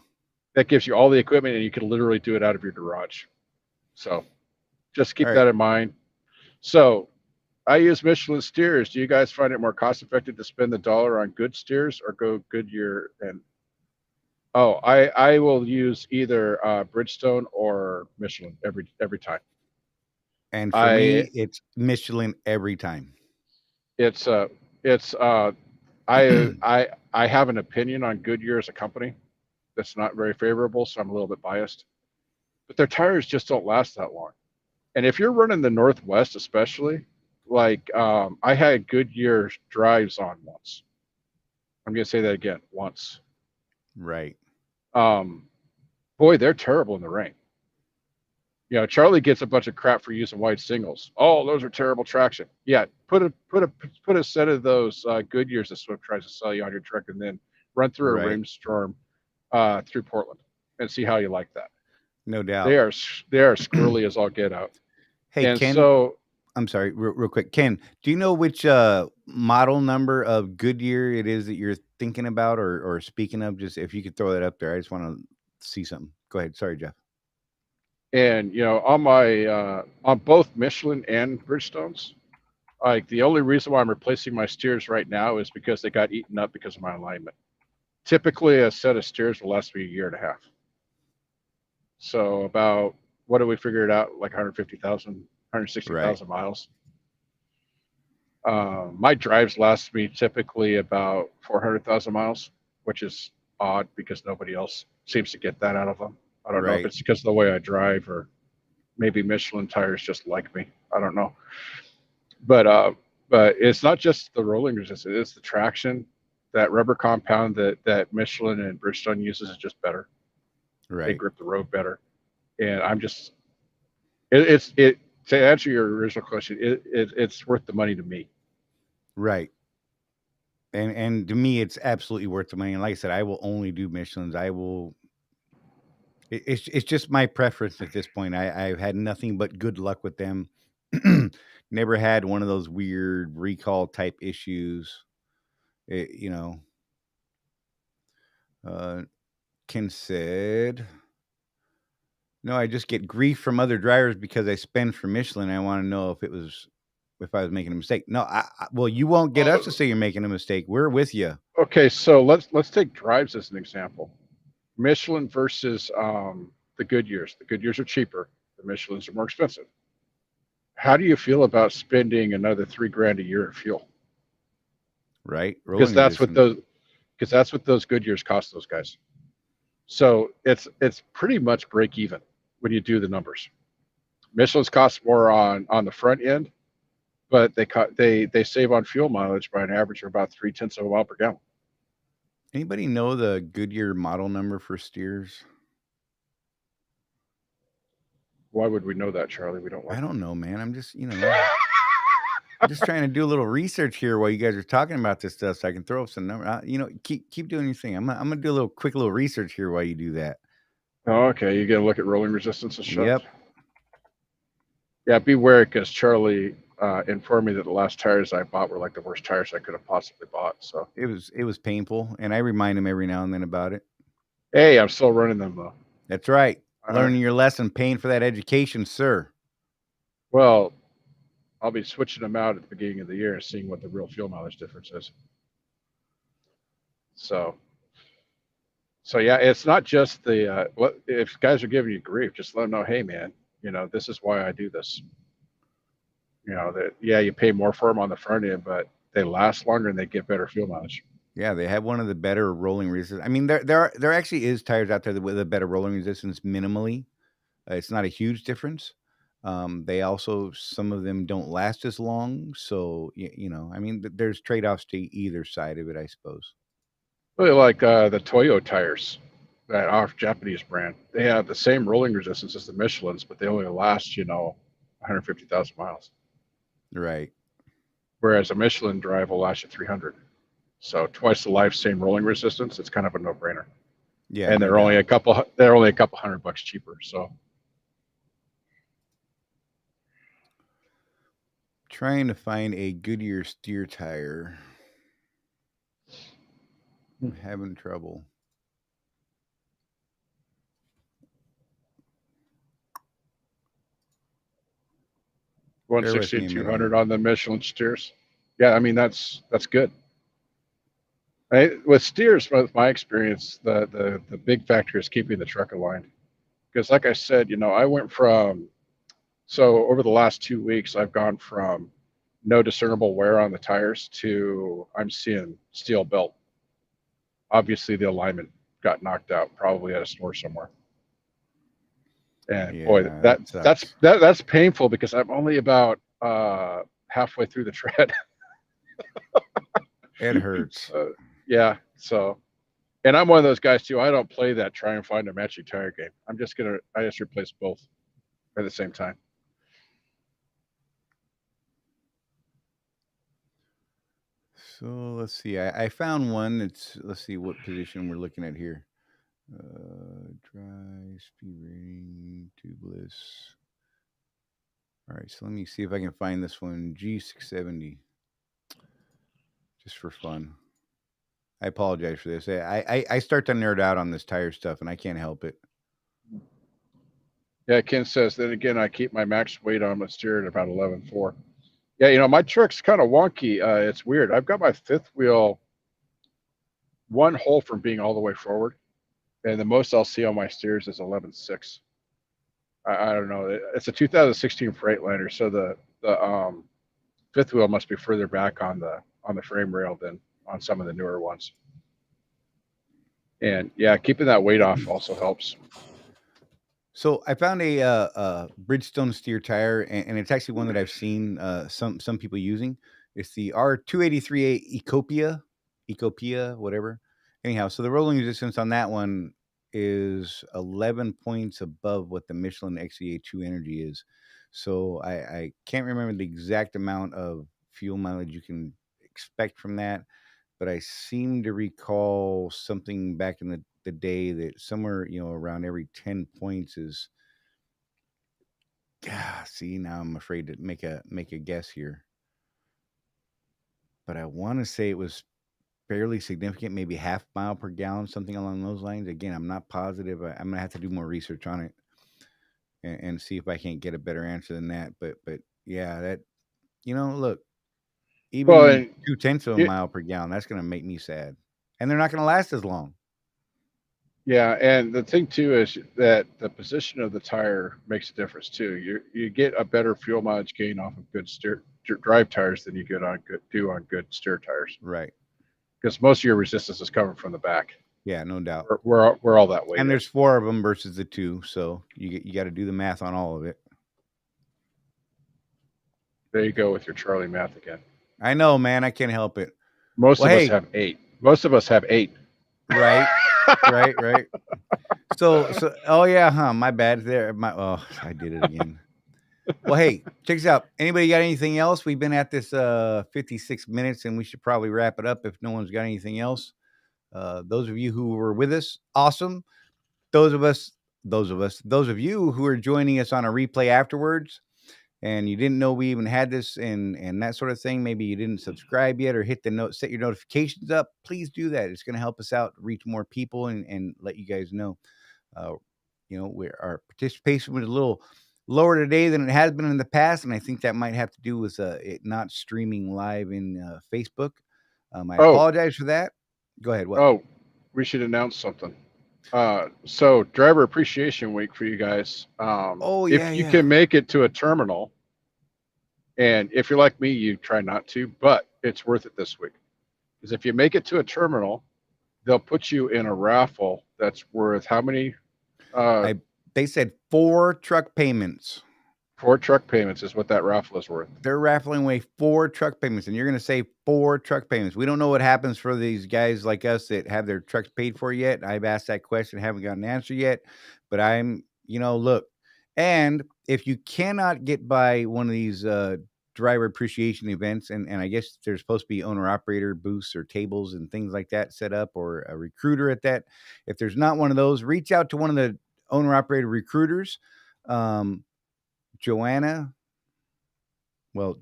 that gives you all the equipment, and you can literally do it out of your garage. So just All keep right. that in mind. So I use Michelin steers. Do you guys find it more cost effective to spend the dollar on good steers or go Goodyear? And oh, I will use either Bridgestone or Michelin every time. And for I me, it's Michelin every time. it's it's I have an opinion on Goodyear as a company that's not very favorable, so I'm a little bit biased. But their tires just don't last that long. And if you're running the Northwest, especially, like I had Goodyear drives on once. I'm gonna say that again, once. Right. Um, boy, they're terrible in the rain. You know, Charlie gets a bunch of crap for using white singles. Oh, those are terrible traction. Yeah, put a set of those Goodyears that Swift tries to sell you on your truck, and then run through a Right. rainstorm through Portland, and see how you like that. No They doubt. are they are squirrely as all get out. Hey, And Ken, so I'm sorry, real quick. Ken, do you know which model number of Goodyear it is that you're thinking about or speaking of? Just if you could throw that up there. I just want to see something. Go ahead. Sorry, Jeff. and you know, on my on both Michelin and Bridgestones, like the only reason why I'm replacing my steers right now is because they got eaten up because of my alignment. Typically, a set of steers will last me a year and a half. So about, what do we figure it out? Like 150,000, Right. 160,000 miles. My drives last me typically about 400,000 miles, which is odd because nobody else seems to get that out of them. I don't know if Right. it's because of the way I drive, or maybe Michelin tires just like me. I don't know. But it's not just the rolling resistance; it's the traction. That rubber compound that Michelin and Bridgestone uses is just better. They Right. grip the road better, and I'm just it to answer your original question. It's worth the money to me. Right. And to me, it's absolutely worth the money. And like I said, I will only do Michelin's. I will. It's just my preference at this point. I've had nothing but good luck with them. Never had one of those weird recall type issues. It, you know, uh, Ken said, "No, I just get grief from other drivers because I spend for Michelin. I want to know if I was making a mistake. No, well, you won't get us to Oh, say you're making a mistake. We're with you, okay, so let's take drives as an example. Michelin versus the Goodyears. The Goodyears are cheaper. The Michelins are more expensive. How do you feel about spending another 3 grand a year in fuel? right? Because Rolling that's what resistance. those because that's what those Goodyears cost those guys. So it's pretty much break even when you do the numbers. Michelin's cost more on the front end, but they save on fuel mileage by an average of about 3/10 of a mile per gallon. Anybody know the Goodyear model number for steers? Why would we know that, Charlie? We don't I work there. don't know, man. I'm just trying to do a little research here while you guys are talking about this stuff, so I can throw up some number. Keep doing your thing. I'm gonna do a little quick little research here while you do that. Oh, okay, you got to look at rolling resistance and stuff. Yep, Yeah, beware because Charlie informed me that the last tires I bought were like the worst tires I could have possibly bought. So it was painful, and I remind him every now and then about it. hey, I'm still running them though. That's right, Uh, learning your lesson, paying for that education, sir. well, I'll be switching them out at the beginning of the year and seeing what the real fuel mileage difference is. So so yeah, it's not just the if guys are giving you grief, just let them know, hey man, this is why I do this. That yeah, you pay more for them on the front end, but they last longer and they get better fuel mileage. Yeah, they have one of the better rolling resistance. I mean, there actually is tires out there with a better rolling resistance minimally. It's not a huge difference. They also some of them don't last as long, so I mean, there's trade offs to either side of it, I suppose. Really like the Toyo tires, that off Japanese brand. They have the same rolling resistance as the Michelin's, but they only last 150,000 miles, Right? whereas a Michelin drive will last you 300. So twice the life, same rolling resistance. It's kind of a no-brainer, Yeah, and no they're only doubt. a couple. They're only a couple $100 cheaper. So Trying to find a Goodyear steer tire. I'm having trouble. 160 Bear with me and a minute 200 here. on the Michelin steers. Yeah, I mean that's good. With steers, with my experience, the big factor is keeping the truck aligned. Because, like I said, I went from so over the last 2 weeks, I've gone from no discernible wear on the tires to I'm seeing steel belt. Obviously, the alignment got knocked out, probably at a store somewhere. And boy, Yeah, that sucks. that's painful because I'm only about halfway through the tread. It hurts. Yeah, so and I'm one of those guys too. I don't play that try and find a matching tire game. I just replace both at the same time. So let's see. I found one. Let's see what position we're looking at here. Dry speed rating, tubeless. All right, so let me see if I can find this one. G670, just for fun. I apologize for this. I start to nerd out on this tire stuff, and I can't help it. Yeah, Ken says that again. I keep my max weight on my steer at about 11.4. Yeah, my truck's kind of wonky. It's weird. I've got my fifth wheel one hole from being all the way forward, and the most I'll see on my steers is 11.6. I don't know. It's a 2016 Freightliner, so the fifth wheel must be further back on the frame rail than on some of the newer ones. And yeah, keeping that weight off also helps. So I found a Bridgestone steer tire, and it's actually one that I've seen some people using. It's the R283A Ecopia, whatever. Anyhow, so the rolling resistance on that one is 11 points above what the Michelin XEA2 Energy is. So I can't remember the exact amount of fuel mileage you can expect from that, but I seem to recall something back in the the day that somewhere, around every 10 points is, see, now I'm afraid to make a guess here. But I want to say it was fairly significant, maybe half mile per gallon, something along those lines. Again, I'm not positive. I'm gonna have to do more research on it and see if I can't get a better answer than that. But yeah, that look, Well, even and 0.2 of a it, mile per gallon, that's gonna make me sad, and they're not gonna last as long. yeah, and the thing too is that the position of the tire makes a difference too. You get a better fuel mileage gain off of good drive tires than you get on good steer tires, Right? because most of your resistance is coming from the back, Yeah, no doubt. where all that weight And there's is. 4 of them versus the 2, so you got to do the math on all of it. There you go with your Charlie math again. I know, man. I can't help it. Most Well, of us hey, have 8. Most of us have 8. right, right. So, oh yeah, huh? My bad. There, I did it again. Well, hey, check this out. Anybody got anything else? We've been at this 56 minutes, and we should probably wrap it up if no one's got anything else. Those of you who were with us, awesome. Those of us, those of you who are joining us on a replay afterwards, and you didn't know we even had this and that sort of thing. Maybe you didn't subscribe yet or hit the note, set your notifications up. Please do that. It's going to help us out, reach more people, and let you guys know. Uh, our participation was a little lower today than it has been in the past, and I think that might have to do with it not streaming live in Facebook. I Oh, apologize for that. Go ahead. What? oh, we should announce something. So driver appreciation week for you guys. Oh yeah, If you yeah. can make it to a terminal, and if you're like me, you try not to, but it's worth it this week. Because if you make it to a terminal, they'll put you in a raffle that's worth how many? Uh, They said 4 truck payments. 4 truck payments is what that raffle is worth. They're raffling away 4 truck payments, and you're going to say 4 truck payments. We don't know what happens for these guys like us that have their trucks paid for yet. I've asked that question, haven't got an answer yet, but look. And if you cannot get by one of these driver appreciation events, and I guess there's supposed to be owner operator booths or tables and things like that set up, or a recruiter at that. If there's not one of those, reach out to one of the owner operator recruiters. Joanna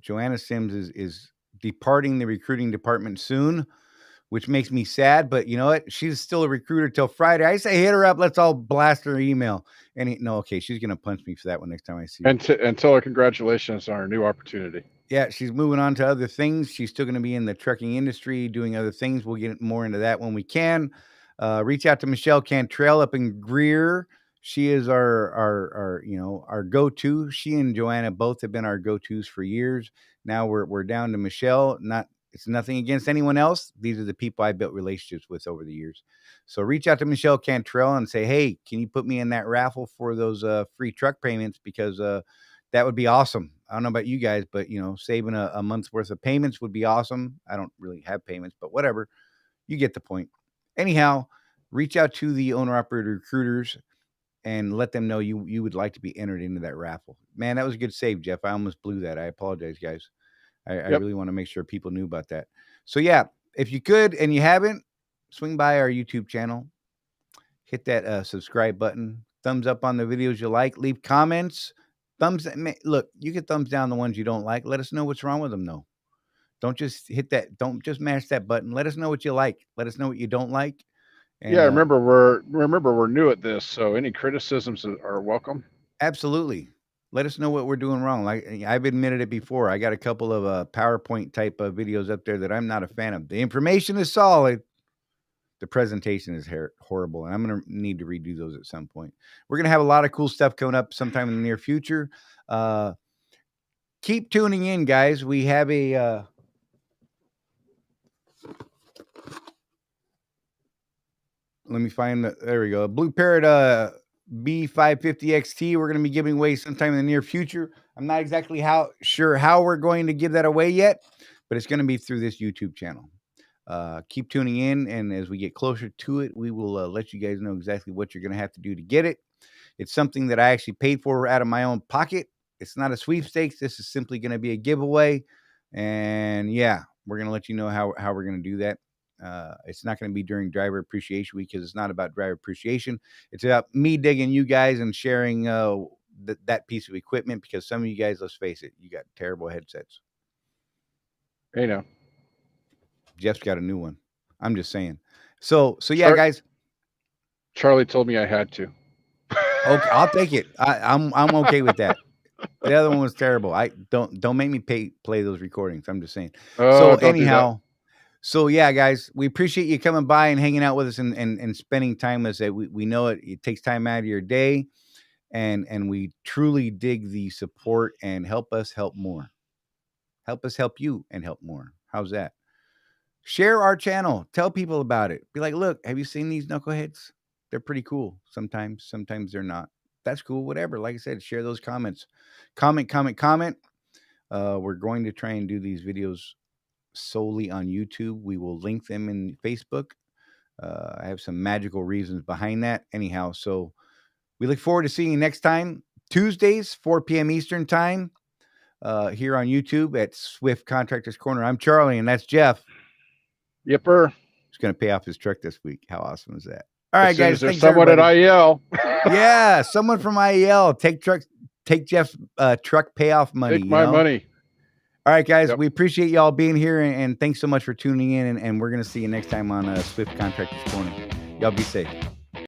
Joanna Sims is departing the recruiting department soon, which makes me sad. But you know what? She's still a recruiter till Friday. I say hit her up. Let's all blast her email. And no, okay, she's gonna punch me for that one next time I see her. And tell her congratulations on our new opportunity. Yeah, she's moving on to other things. She's still going to be in the trucking industry doing other things. We'll get more into that when we can. Reach out to Michelle Cantrell up in Greer. She is our go-to. She and Joanna both have been our go-tos for years. Now we're down to Michelle. It's nothing against anyone else. These are the people I built relationships with over the years. So reach out to Michelle Cantrell and say, hey, can you put me in that raffle for those free truck payments? Because that would be awesome. I don't know about you guys, but saving a month's worth of payments would be awesome. I don't really have payments, but whatever. You get the point. Anyhow, reach out to the owner operator recruiters and let them know you would like to be entered into that raffle. Man, that was a good save, Jeff. I almost blew that. I apologize, guys. I Yep. really want to make sure people knew about that. So yeah, if you could and you haven't, swing by our YouTube channel, hit that subscribe button, thumbs up on the videos you like, leave comments. Look, you can thumbs down the ones you don't like. Let us know what's wrong with them, though. Don't just hit that. Don't just mash that button. Let us know what you like. Let us know what you don't like. Yeah, And remember we're new at this, so any criticisms are welcome. absolutely, let us know what we're doing wrong. Like I've admitted it before. I got a couple of PowerPoint type of videos up there that I'm not a fan of. The information is solid. The presentation is horrible, and I'm going to need to redo those at some point. We're going to have a lot of cool stuff coming up sometime in the near future. Keep tuning in, guys. We have a let me find there we go. Blue Parrot B550 XT. We're going to be giving away sometime in the near future. I'm not exactly sure how we're going to give that away yet, but it's going to be through this YouTube channel. Keep tuning in, and as we get closer to it, we will let you guys know exactly what you're going to have to do to get it. It's something that I actually paid for out of my own pocket. It's not a sweepstakes. This is simply going to be a giveaway. And yeah, we're going to let you know how we're going to do that. It's not going to be during Driver Appreciation Week because it's not about driver appreciation. It's about me digging you guys and sharing that piece of equipment because some of you guys, let's face it, you got terrible headsets. You know, Jeff's got a new one. I'm just saying. So yeah, guys. Charlie told me I had to. Okay, I'll take it. I'm okay with that. The other one was terrible. I don't make me play those recordings. I'm just saying. So Don't anyhow, so yeah, guys, we appreciate you coming by and hanging out with us and spending time with us. We know it takes time out of your day, and we truly dig the support and help us help more. Help us help you and help more. How's that? Share our channel. Tell people about it. Be like, look, have you seen these knuckleheads? They're pretty cool. Sometimes they're not. That's cool. Whatever. Like I said, share those comments. Comment. We're going to try and do these videos solely on YouTube. We will link them in Facebook. I have some magical reasons behind that. Anyhow, so we look forward to seeing you next time. Tuesdays, 4 p.m. Eastern time, here on YouTube at Swift Contractors Corner. I'm Charlie, and that's Jeff. Yipper. He's going to pay off his truck this week. How awesome is that? All right, guys. There's someone everybody. At IEL. Yeah, someone from IEL. Take Jeff's truck payoff money. Take my money. All right, guys. We appreciate y'all being here, and thanks so much for tuning in. And we're going to see you next time on Swift Contractors Corner. Y'all be safe.